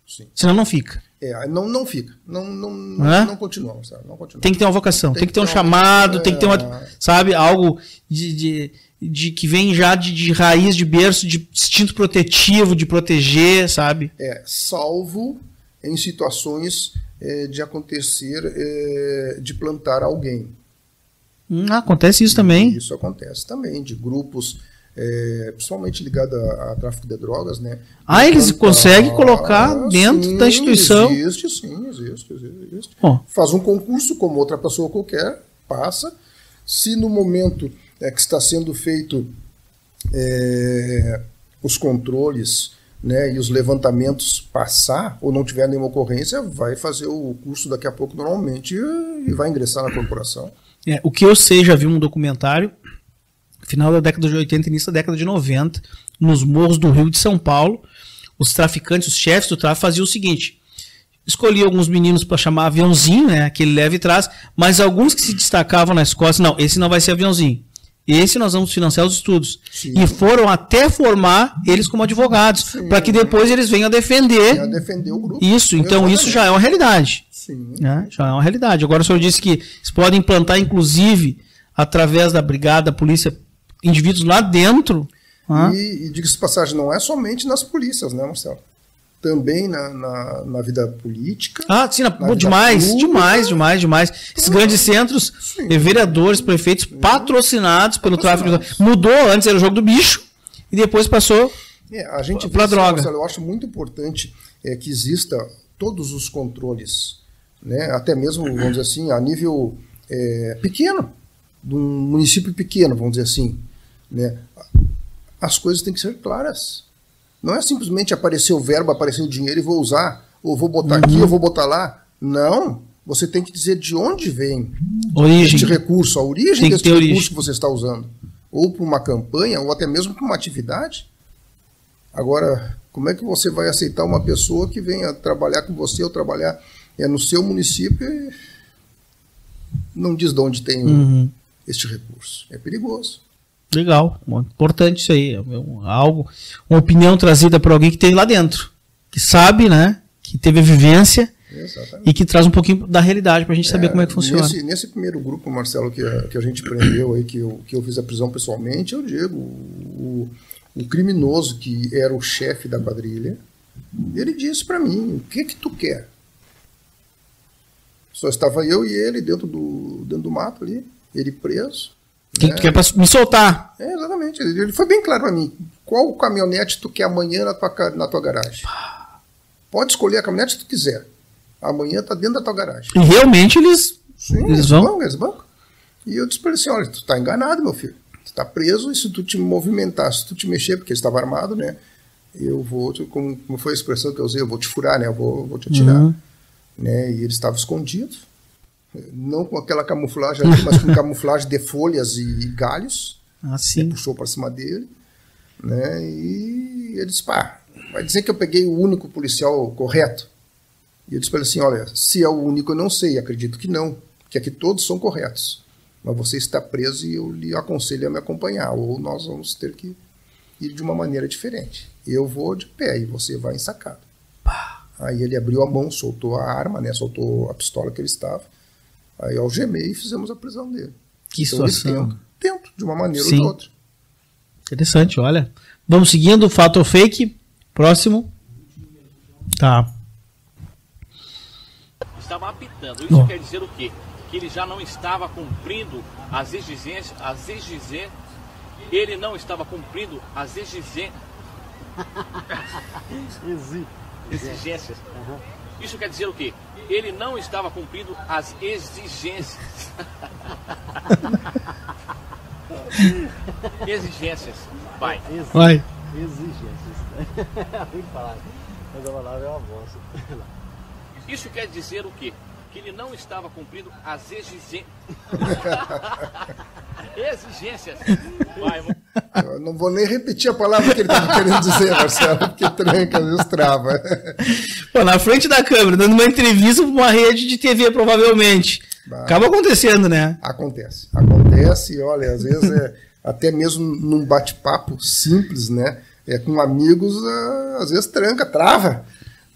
Sim. Senão não fica. Não fica. Não continua, sabe? Não continua. Tem que ter uma vocação, tem que ter um chamado, tem que ter uma, sabe, algo de que vem já de raiz, de berço, de instinto protetivo, de proteger, sabe? Salvo em situações de acontecer, de plantar alguém. Acontece isso também. Isso acontece também, de grupos, principalmente ligados a tráfico de drogas, né? Eles conseguem colocar dentro da instituição? Existe. Faz um concurso como outra pessoa qualquer, passa. Se no momento que está sendo feito os controles, né, e os levantamentos passar, ou não tiver nenhuma ocorrência, vai fazer o curso daqui a pouco normalmente e vai ingressar na corporação. O que eu sei, já vi um documentário, final da década de 80 e início da década de 90, nos morros do Rio de São Paulo, os traficantes, os chefes do tráfico faziam o seguinte: escolhiam alguns meninos para chamar aviãozinho, né, aquele leve e traz, mas alguns que se destacavam na escola, não, esse não vai ser aviãozinho, esse nós vamos financiar os estudos. Sim. E foram até formar eles como advogados, para que depois eles venham a defender o grupo. Isso, então isso já é uma realidade. Sim. Né? Já é uma realidade. Agora o senhor disse que eles podem implantar, inclusive, através da brigada, da polícia, indivíduos lá dentro. E diga-se de passagem, não é somente nas polícias, né, Marcelo? Também na vida política. Sim, demais. Esses grandes centros, vereadores, prefeitos patrocinados pelo tráfico. Mudou, antes era o jogo do bicho, e depois passou a gente para droga. Marcelo, eu acho muito importante que exista todos os controles, né? Até mesmo, vamos dizer assim, a nível pequeno, de um município pequeno, vamos dizer assim, né? As coisas têm que ser claras. Não é simplesmente aparecer o verbo, aparecer o dinheiro e vou usar, ou vou botar aqui, ou vou botar lá. Não. Você tem que dizer de onde vem este recurso, a origem deste recurso que você está usando. Ou para uma campanha, ou até mesmo para uma atividade. Agora, como é que você vai aceitar uma pessoa que venha trabalhar com você ou trabalhar no seu município e não diz de onde tem este recurso? É perigoso. Legal, importante isso aí. Uma opinião trazida por alguém que tem lá dentro, que sabe, né? Que teve a vivência. Exatamente. E que traz um pouquinho da realidade para a gente saber como é que funciona. Nesse primeiro grupo, Marcelo, que a gente prendeu aí, que eu fiz a prisão pessoalmente, eu digo, o criminoso que era o chefe da quadrilha, ele disse para mim: o que tu quer? Só estava eu e ele dentro do mato ali, ele preso. O que tu quer para me soltar? Exatamente, ele foi bem claro para mim: qual caminhonete tu quer amanhã na tua garagem? Pode escolher a caminhonete que tu quiser. Amanhã tá dentro da tua garagem. E realmente eles vão? Eles vão. E eu disse para ele assim: olha, tu tá enganado, meu filho. Tu tá preso, e se tu te movimentar, se tu te mexer, porque ele estava armado, né? Eu vou, como foi a expressão que eu usei, eu vou te furar, né? Eu vou te atirar. Né? E ele estava escondido. Não com aquela camuflagem ali, mas com camuflagem de folhas e galhos. Sim. Puxou para cima dele. Né? E ele disse: pá, vai dizer que eu peguei o único policial correto? E eu disse para ele assim: olha, se é o único eu não sei, acredito que não, que aqui todos são corretos, mas você está preso e eu lhe aconselho a me acompanhar, ou nós vamos ter que ir de uma maneira diferente. Eu vou de pé e você vai ensacado. Aí ele abriu a mão, soltou a arma, né, soltou a pistola que ele estava, aí eu algemei e fizemos a prisão dele. Que então, situação. Tento, de uma maneira ou de outra. Interessante, olha. Vamos seguindo, fato ou fake? Próximo. Tá. Estava apitando. Isso quer dizer o quê? Que ele já não estava cumprindo as exigências. Ele não estava cumprindo as exigências. Isso quer dizer o quê? Ele não estava cumprindo as exigências. Exigências. Vai. Exigências. Muito falado. Mas a palavra é uma bosta. Isso quer dizer o quê? Que ele não estava cumprindo as exigências. Eu não vou nem repetir a palavra que ele estava querendo dizer, Marcelo, porque tranca, às vezes trava. Pô, na frente da câmera, dando uma entrevista para uma rede de TV, provavelmente. Acaba acontecendo, né? Acontece, olha, às vezes até mesmo num bate-papo simples, né? Com amigos, às vezes tranca, trava.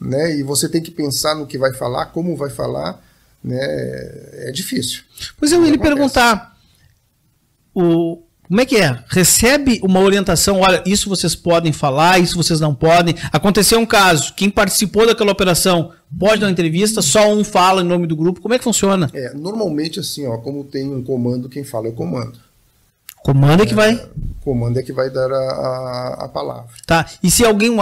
Né? E você tem que pensar no que vai falar, como vai falar, né? É difícil. Pois eu ia lhe perguntar, como é que é? Recebe uma orientação, olha, isso vocês podem falar, isso vocês não podem. Aconteceu um caso, quem participou daquela operação pode dar uma entrevista, só um fala em nome do grupo, como é que funciona? Normalmente assim, ó, como tem um comando, quem fala é o comando. Comando é que vai? Comando é que vai dar a palavra. Tá, e se alguém,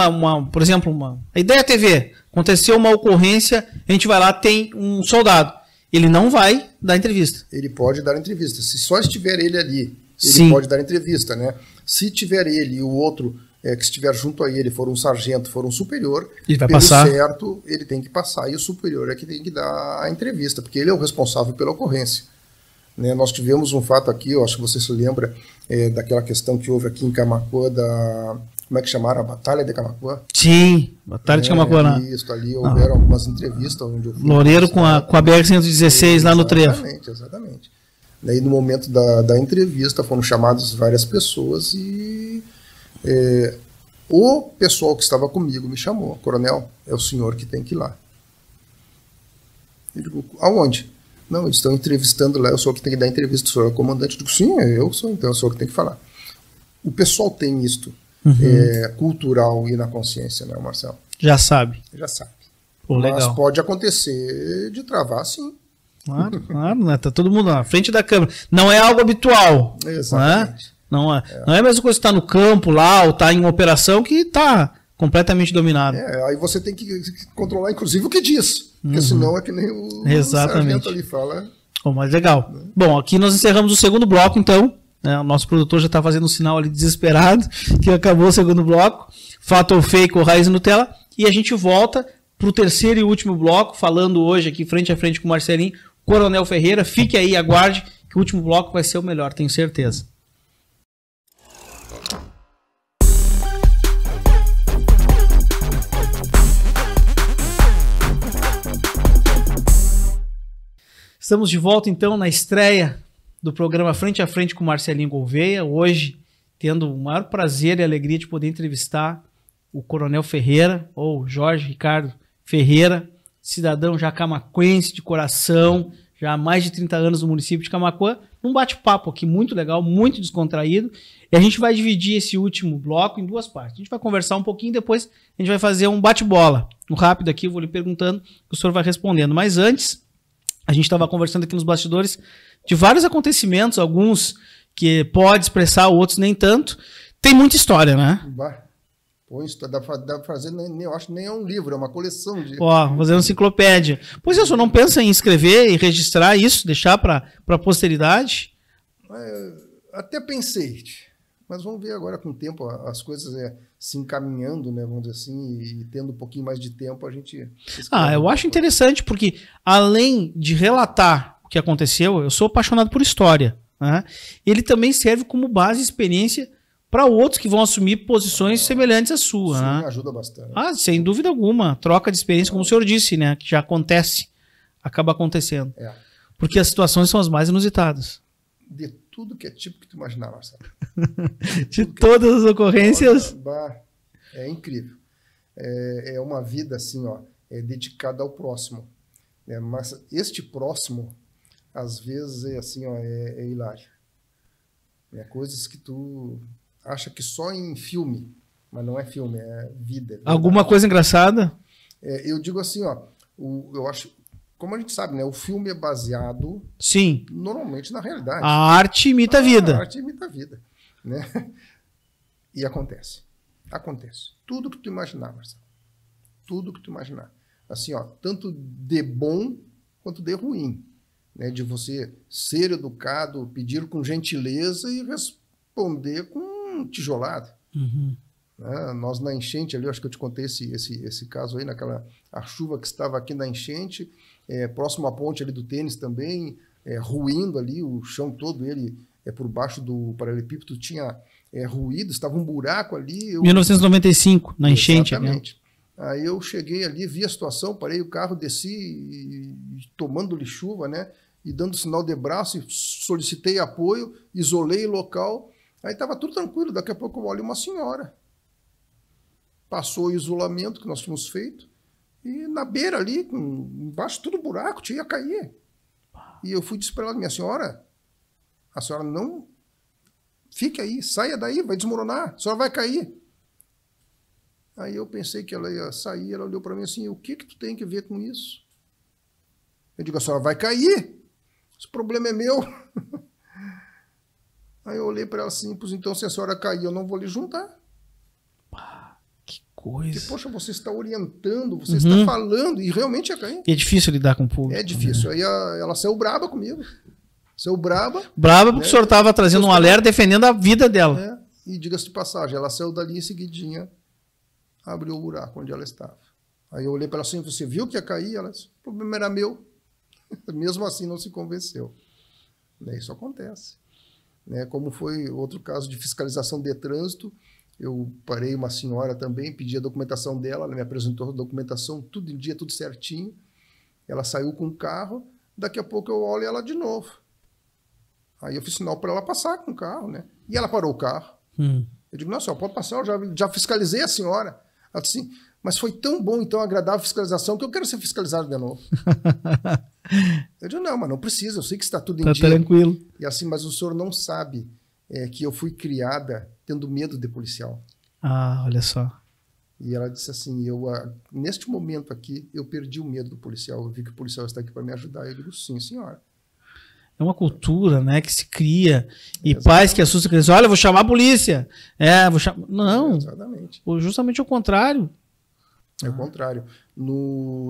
por exemplo, a Ideia TV, aconteceu uma ocorrência, a gente vai lá, tem um soldado, ele não vai dar entrevista. Ele pode dar entrevista, se só estiver ele ali, ele pode dar entrevista, né? Se tiver ele e o outro que estiver junto a ele, for um sargento, for um superior, ele vai passar. Certo, ele tem que passar, e o superior é que tem que dar a entrevista, porque ele é o responsável pela ocorrência. Né, nós tivemos um fato aqui, eu acho que você se lembra daquela questão que houve aqui em Camaquã, como é que chamaram? A Batalha de Camaquã? Sim, Batalha de Camaquã. Né? Isso, ali houveram algumas entrevistas. Onde eu fui Loureiro com a BR-116 lá no trevo. Exatamente. Daí no momento da entrevista foram chamadas várias pessoas e o pessoal que estava comigo me chamou: coronel, é o senhor que tem que ir lá. Eu digo: aonde? Não, eles estão entrevistando lá, eu sou o que tem que dar entrevista, o senhor é o comandante. Eu digo: sim, eu sou, então eu sou o que tem que falar. O pessoal tem isto cultural e na consciência, né, Marcelo? Já sabe. Já sabe. Pô, mas legal. Pode acontecer de travar, sim. Claro, né? Tá todo mundo na frente da câmera. Não é algo habitual. Exatamente. Não é a mesma coisa que estar no campo lá ou estar em uma operação que está completamente dominado. Aí você tem que controlar, inclusive, o que diz. Porque senão é que nem o sargento ali fala. Bom, mas legal. Bom, aqui nós encerramos o segundo bloco, então. O nosso produtor já está fazendo um sinal ali desesperado, que acabou o segundo bloco. Fato ou fake ou raiz Nutella. E a gente volta para o terceiro e último bloco, falando hoje aqui frente a frente com o Marcelinho, Coronel Ferreira. Fique aí, aguarde, que o último bloco vai ser o melhor, tenho certeza. Estamos de volta, então, na estreia do programa Frente a Frente com Marcelinho Gouveia. Hoje, tendo o maior prazer e alegria de poder entrevistar o Coronel Ferreira, ou Jorge Ricardo Ferreira, cidadão já camaquense de coração, já há mais de 30 anos no município de Camaquã, num bate-papo aqui muito legal, muito descontraído. E a gente vai dividir esse último bloco em duas partes. A gente vai conversar um pouquinho, depois a gente vai fazer um bate-bola. Um rápido aqui, eu vou lhe perguntando, o senhor vai respondendo. Mas antes, a gente estava conversando aqui nos bastidores de vários acontecimentos, alguns que pode expressar, outros nem tanto. Tem muita história, né? Pô, isso dá pra fazer, eu acho que nem é um livro, é uma coleção de... fazer uma enciclopédia. Pois é, o senhor não pensa em escrever e registrar isso, deixar para a posteridade? Até pensei, mas vamos ver agora com o tempo, as coisas se encaminhando, né, vamos dizer assim, e tendo um pouquinho mais de tempo a gente... eu acho interessante, porque além de relatar o que aconteceu, eu sou apaixonado por história, né? Ele também serve como base e experiência para outros que vão assumir posições semelhantes à sua. Sim, né? Ajuda bastante. Sem dúvida alguma. Troca de experiência, como o senhor disse, né? Que já acontece, acaba acontecendo. Porque as situações são as mais inusitadas. De tudo que é tipo que tu imaginar, Marcelo. De todas as ocorrências. É incrível. É uma vida assim, ó, dedicada ao próximo. Mas este próximo, às vezes, é assim, ó, é hilário. Coisas que tu acha que só em filme, mas não é filme, é vida. Alguma coisa engraçada? Eu digo assim, ó, eu acho, como a gente sabe, né, o filme é baseado, sim, normalmente na realidade. A arte imita a vida. A arte imita a vida, né? E acontece. Tudo que tu imaginar, Marcelo. Tudo que tu imaginar. Assim, ó, tanto de bom quanto de ruim. Né, de você ser educado, pedir com gentileza e responder com tijolada. Nós na enchente ali, acho que eu te contei esse caso aí, a chuva que estava aqui na enchente, próximo à ponte ali do tênis também, ruindo ali, o chão todo, ele por baixo do paralelepípedo tinha ruído, estava um buraco ali. 1995, na enchente. Exatamente. Aí eu cheguei ali, vi a situação, parei o carro, desci, tomando-lhe chuva, né? E dando sinal de braço, solicitei apoio, isolei o local. Aí estava tudo tranquilo, daqui a pouco eu olho uma senhora. Passou o isolamento que nós tínhamos feito, e na beira ali, embaixo tudo buraco, tinha que cair. E eu fui desesperado, minha senhora, a senhora não... Fique aí, saia daí, vai desmoronar, a senhora vai cair. Aí eu pensei que ela ia sair, ela olhou para mim assim, o que tu tem que ver com isso? Eu digo, a senhora vai cair, esse problema é meu. Aí eu olhei para ela assim, pois então se a senhora cair, eu não vou lhe juntar. Que coisa. Porque, poxa, você está orientando, você está falando, e realmente ia cair. E é difícil lidar com o público. É difícil. Aí ela saiu braba comigo. Saiu braba. Braba porque o senhor estava trazendo um alerta defendendo a vida dela. E diga-se de passagem, ela saiu dali em seguidinha, abriu o buraco onde ela estava. Aí eu olhei para ela assim, você viu que ia cair? Ela disse, o problema era meu. Mesmo assim não se convenceu. Isso acontece. Como foi outro caso de fiscalização de trânsito, eu parei uma senhora também, pedi a documentação dela, ela me apresentou a documentação, tudo em dia, tudo certinho. Ela saiu com o carro, daqui a pouco eu olho ela de novo. Aí eu fiz sinal para ela passar com o carro, né? E ela parou o carro. Eu digo, não, senhora, pode passar, eu já fiscalizei a senhora. Ela disse assim, mas foi tão bom e tão agradável a fiscalização que eu quero ser fiscalizado de novo. Eu digo, não, mas não precisa, eu sei que está tudo em dia. Tranquilo. E assim, mas o senhor não sabe que eu fui criada tendo medo de policial. Olha só. E ela disse assim, neste momento aqui, eu perdi o medo do policial, eu vi que o policial está aqui para me ajudar. Eu digo, sim, senhora. É uma cultura, né, que se cria. E pais que assustam a criança. Olha, eu vou chamar a polícia. Vou chamar... Não. Exatamente. Justamente o contrário. É o contrário.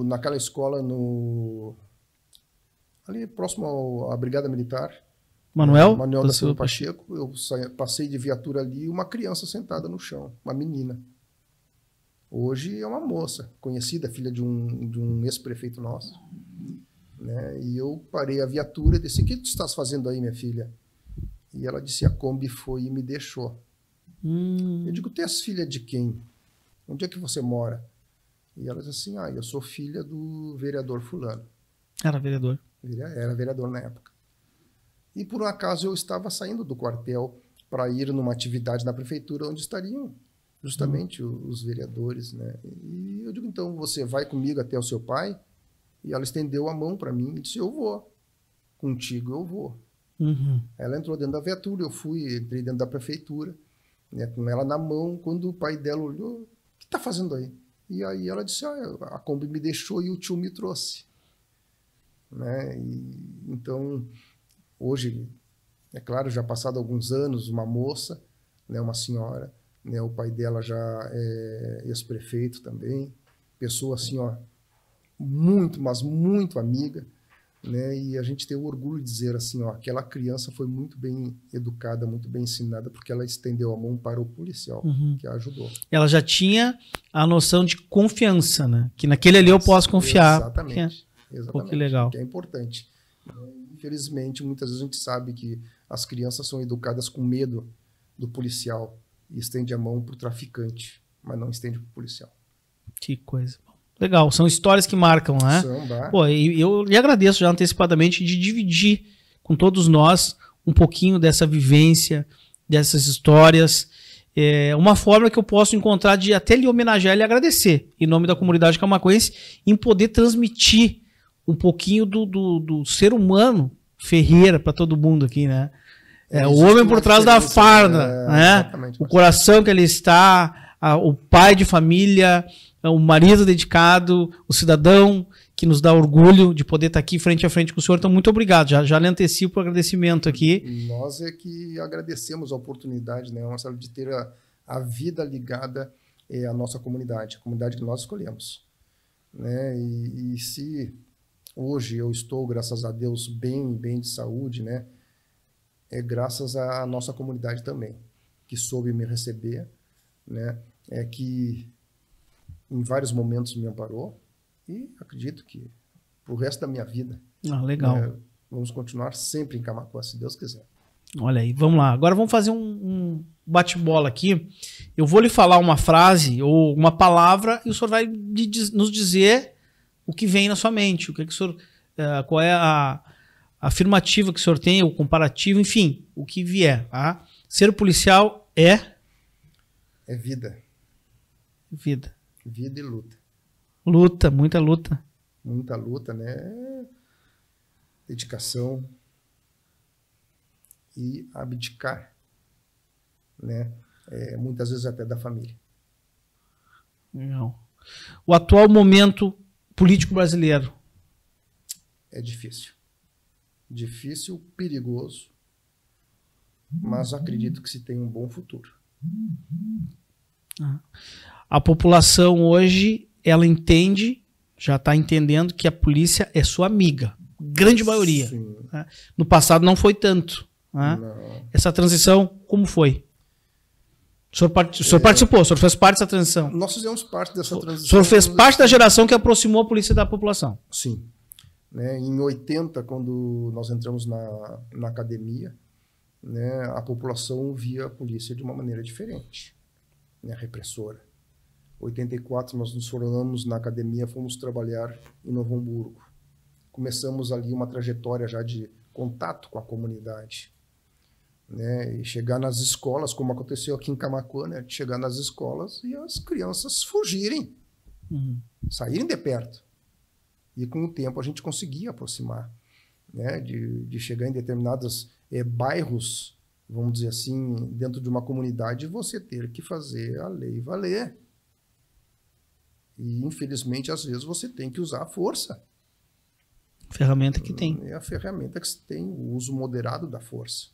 Naquela escola, ali próximo à Brigada Militar, Manuel da Silva Pacheco, eu passei de viatura ali e uma criança sentada no chão, uma menina. Hoje é uma moça, conhecida, filha de um ex-prefeito nosso. Né? E eu parei a viatura e disse: o que tu estás fazendo aí, minha filha? E ela disse: a Kombi foi e me deixou. Eu digo: tu és filha de quem? Onde é que você mora? E ela disse assim: eu sou filha do vereador fulano. Era vereador. Era vereador na época. E por um acaso eu estava saindo do quartel para ir numa atividade na prefeitura onde estariam justamente os vereadores, né? E eu digo: então você vai comigo até o seu pai? E ela estendeu a mão para mim e disse: eu vou. Contigo eu vou. Ela entrou dentro da viatura, entrei dentro da prefeitura, né, com ela na mão. Quando o pai dela olhou: o que está fazendo aí? E aí ela disse: a Kombi me deixou e o tio me trouxe. Né? Então, hoje, é claro, já passado alguns anos, uma moça, né, uma senhora, né, o pai dela já é ex-prefeito também, pessoa assim, muito, mas muito amiga, né, e a gente tem o orgulho de dizer assim, aquela criança foi muito bem educada, muito bem ensinada, porque ela estendeu a mão para o policial, que a ajudou. Ela já tinha a noção de confiança, né, que naquele ali eu posso confiar. Exatamente. Exatamente, pô, que legal. Que é importante. Infelizmente, muitas vezes a gente sabe que as crianças são educadas com medo do policial e estende a mão para o traficante, mas não estende para o policial. Que coisa. Legal, são histórias que marcam, né? Pô, e eu lhe agradeço já antecipadamente de dividir com todos nós um pouquinho dessa vivência, dessas histórias. É uma forma que eu posso encontrar de até lhe homenagear e lhe agradecer, em nome da comunidade camaquense, em poder transmitir um pouquinho do ser humano Ferreira para todo mundo aqui, né? O homem por trás da farda, né? O coração que ele está, o pai de família, o marido dedicado, o cidadão que nos dá orgulho de poder estar aqui frente a frente com o senhor. Então, muito obrigado. Já lhe antecipo o agradecimento aqui. Nós é que agradecemos a oportunidade, né, Marcelo, de ter a vida ligada à nossa comunidade, a comunidade que nós escolhemos. Né? E se hoje eu estou, graças a Deus, bem de saúde, né, é graças à nossa comunidade também, que soube me receber, né, que em vários momentos me amparou, e acredito que pro resto da minha vida, legal. Vamos continuar sempre em Camaquã, se Deus quiser. Olha aí, vamos lá. Agora vamos fazer um bate-bola aqui. Eu vou lhe falar uma frase ou uma palavra e o senhor vai nos dizer o que vem na sua mente, o que o senhor, qual é a afirmativa que o senhor tem, o comparativo, enfim, o que vier. Tá? Ser policial é vida. Vida. Vida e luta. Luta, muita luta. Muita luta, né? Dedicação e abdicar, né? Muitas vezes até da família. Não. O atual momento político brasileiro é difícil. Difícil, perigoso, mas acredito que se tem um bom futuro. A população hoje, ela entende, já está entendendo que a polícia é sua amiga. Grande maioria. Né? No passado não foi tanto. Né? Essa transição, como foi? O senhor participou, o senhor fez parte dessa transição? Nós fizemos parte dessa transição. O senhor fez parte da geração que aproximou a polícia da população? Sim. Né? Em 80, quando nós entramos na academia, né, a população via a polícia de uma maneira diferente, né, repressora. Em 84, nós nos formamos na academia, fomos trabalhar em Novo Hamburgo. Começamos ali uma trajetória já de contato com a comunidade. Né, e chegar nas escolas, como aconteceu aqui em Camaquã, né, chegar nas escolas e as crianças fugirem, saírem de perto. E com o tempo a gente conseguia aproximar, né, de chegar em determinados bairros, vamos dizer assim, dentro de uma comunidade, você ter que fazer a lei valer. E, infelizmente, às vezes você tem que usar a força. Ferramenta que tem. É a ferramenta que tem o uso moderado da força.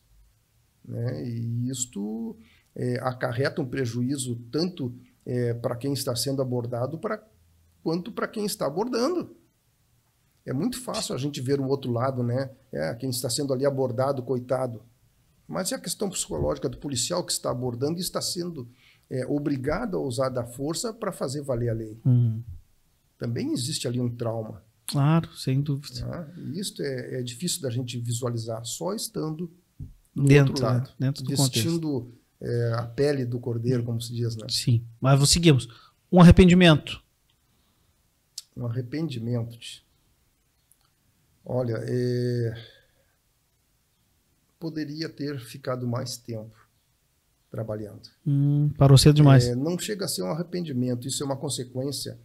Né? E isto acarreta um prejuízo tanto para quem está sendo abordado quanto para quem está abordando. É muito fácil a gente ver o outro lado, né? Quem está sendo ali abordado, coitado. Mas é a questão psicológica do policial que está abordando e está sendo obrigado a usar da força para fazer valer a lei. Também existe ali um trauma. Claro, sem dúvida. E isso é difícil da gente visualizar, só estando no dentro, outro lado. Né? Dentro do vestindo a pele do cordeiro, como se diz. Né? Sim, mas seguimos. Um arrependimento. Um arrependimento. Olha, poderia ter ficado mais tempo trabalhando. Parou cedo demais. Não chega a ser um arrependimento, isso é uma consequência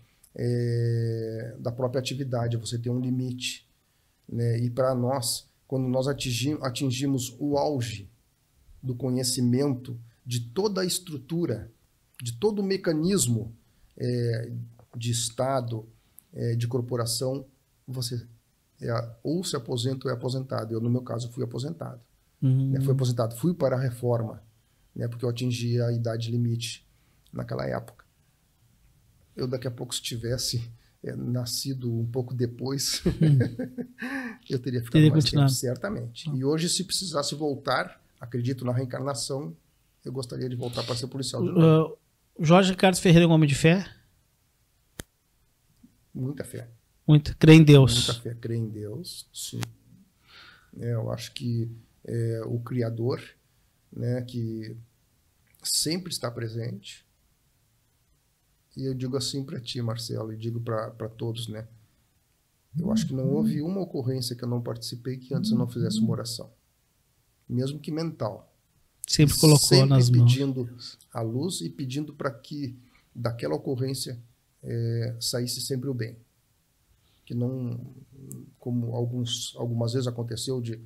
da própria atividade, você tem um limite. Né? E para nós, quando nós atingimos o auge do conhecimento de toda a estrutura, de todo o mecanismo de Estado, de corporação, você ou se aposenta ou é aposentado. Eu, no meu caso, fui aposentado. Fui aposentado, fui para a reforma, né, porque eu atingi a idade limite naquela época. Eu, daqui a pouco, se tivesse nascido um pouco depois, eu teria ficado mais tempo, certamente. E hoje, se precisasse voltar, acredito na reencarnação, eu gostaria de voltar para ser policial de novo. Jorge Ricardo Ferreira é um homem de fé? Muita fé. Muita. Crê em Deus. Muita fé. Crê em Deus, sim. Eu acho que o Criador, né, que sempre está presente. E eu digo assim para ti, Marcelo, e digo para todos, né? Eu acho que não houve uma ocorrência que eu não participei que antes eu não fizesse uma oração. Mesmo que mental. Sempre colocou sempre nas mãos. Pedindo a luz e pedindo para que daquela ocorrência saísse sempre o bem. Que não, como algumas vezes aconteceu de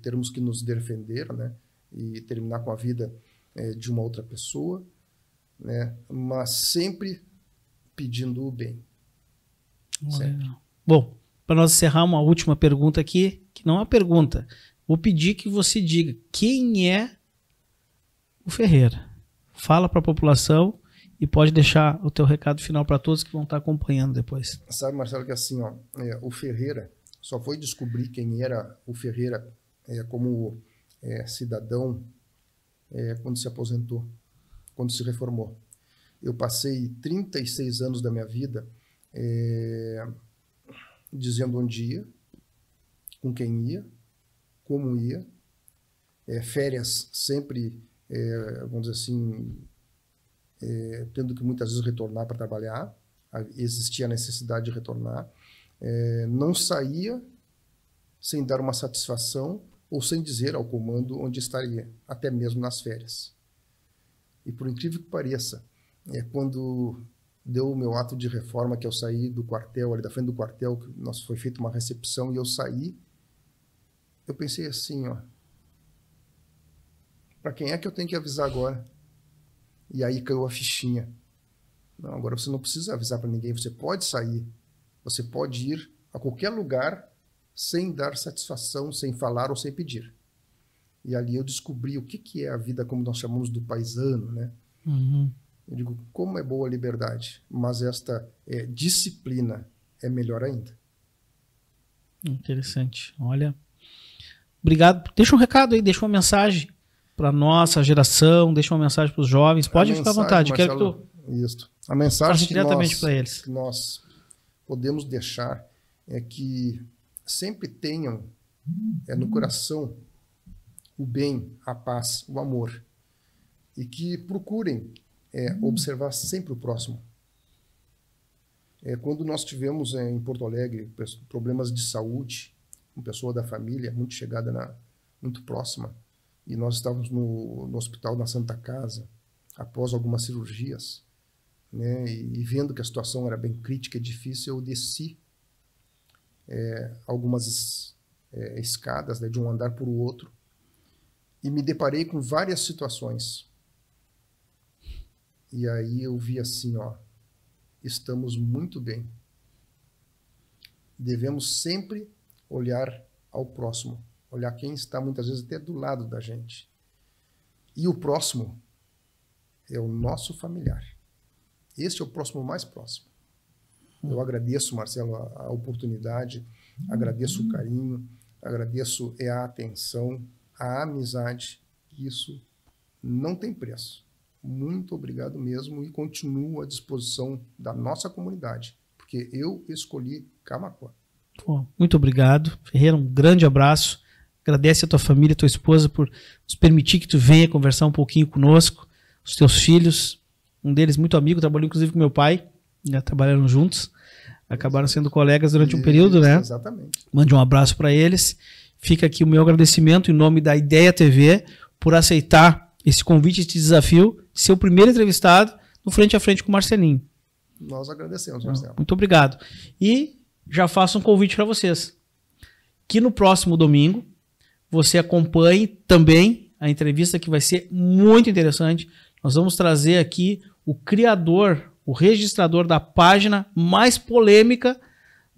termos que nos defender, né, e terminar com a vida de uma outra pessoa, né, mas sempre pedindo o bem. Sempre. Bom, para nós encerrar, uma última pergunta aqui, que não é uma pergunta. Vou pedir que você diga quem é o Ferreira. Fala para a população e pode deixar o teu recado final para todos que vão estar acompanhando depois. Sabe, Marcelo, que assim, o Ferreira só foi descobrir quem era o Ferreira como cidadão quando se aposentou, quando se reformou. Eu passei 36 anos da minha vida dizendo onde ia, com quem ia, como ia, férias sempre, vamos dizer assim, tendo que muitas vezes retornar para trabalhar, existia a necessidade de retornar, não saía sem dar uma satisfação ou sem dizer ao comando onde estaria, até mesmo nas férias. E por incrível que pareça, quando deu o meu ato de reforma, que eu saí do quartel, ali da frente do quartel, que foi feita uma recepção e eu saí, eu pensei assim, para quem é que eu tenho que avisar agora? E aí caiu a fichinha. Não, agora você não precisa avisar para ninguém, você pode sair, você pode ir a qualquer lugar sem dar satisfação, sem falar ou sem pedir. E ali eu descobri o que é a vida, como nós chamamos do paisano, né? Eu digo, como é boa a liberdade, mas esta disciplina é melhor ainda. Interessante. Olha, obrigado. Deixa um recado aí, deixa uma mensagem para nossa geração, deixa uma mensagem para os jovens. Pode ficar à vontade. Marcelo, quero que tu isso. A mensagem diretamente para eles. Que nós podemos deixar é que sempre tenham no coração o bem, a paz, o amor. E que procurem observar sempre o próximo. Quando nós tivemos em Porto Alegre problemas de saúde, uma pessoa da família muito chegada, muito próxima, e nós estávamos no hospital na Santa Casa, após algumas cirurgias, né, e vendo que a situação era bem crítica e difícil, eu desci algumas escadas, né, de um andar para o outro, e me deparei com várias situações. E aí eu vi assim, estamos muito bem. devemos sempre olhar ao próximo, olhar quem está muitas vezes até do lado da gente. E o próximo é o nosso familiar. Este é o próximo mais próximo. Eu agradeço, Marcelo, a oportunidade, agradeço o carinho, agradeço a atenção, a amizade. Isso não tem preço. Muito obrigado mesmo e continuo à disposição da nossa comunidade, porque eu escolhi Camaquã. Pô, muito obrigado, Ferreira, um grande abraço. Agradece a tua família, a tua esposa por nos permitir que tu venha conversar um pouquinho conosco, os teus filhos, um deles muito amigo, trabalhou inclusive com meu pai, já trabalharam juntos, acabaram sendo colegas durante um período, né? Exatamente. Mande um abraço para eles. Fica aqui o meu agradecimento em nome da Ideia TV por aceitar esse convite, esse desafio, de ser o primeiro entrevistado no Frente a Frente com o Marcelinho. Nós agradecemos, Marcelo. Muito obrigado. E já faço um convite para vocês, que no próximo domingo você acompanhe também a entrevista, que vai ser muito interessante. Nós vamos trazer aqui o criador, o registrador da página mais polêmica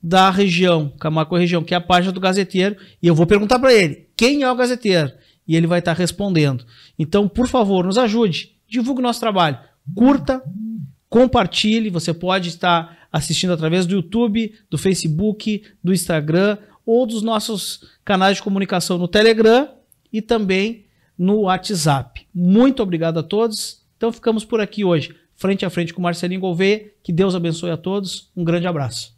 da região, Camaquã região, que é a página do Gazeteiro, e eu vou perguntar para ele, quem é o Gazeteiro? E ele vai estar respondendo. Então, por favor, nos ajude, divulgue o nosso trabalho, curta, compartilhe, você pode estar assistindo através do YouTube, do Facebook, do Instagram, ou dos nossos canais de comunicação no Telegram e também no WhatsApp. Muito obrigado a todos. Então ficamos por aqui hoje, frente a frente com Marcelinho Gouveia. Que Deus abençoe a todos. Um grande abraço.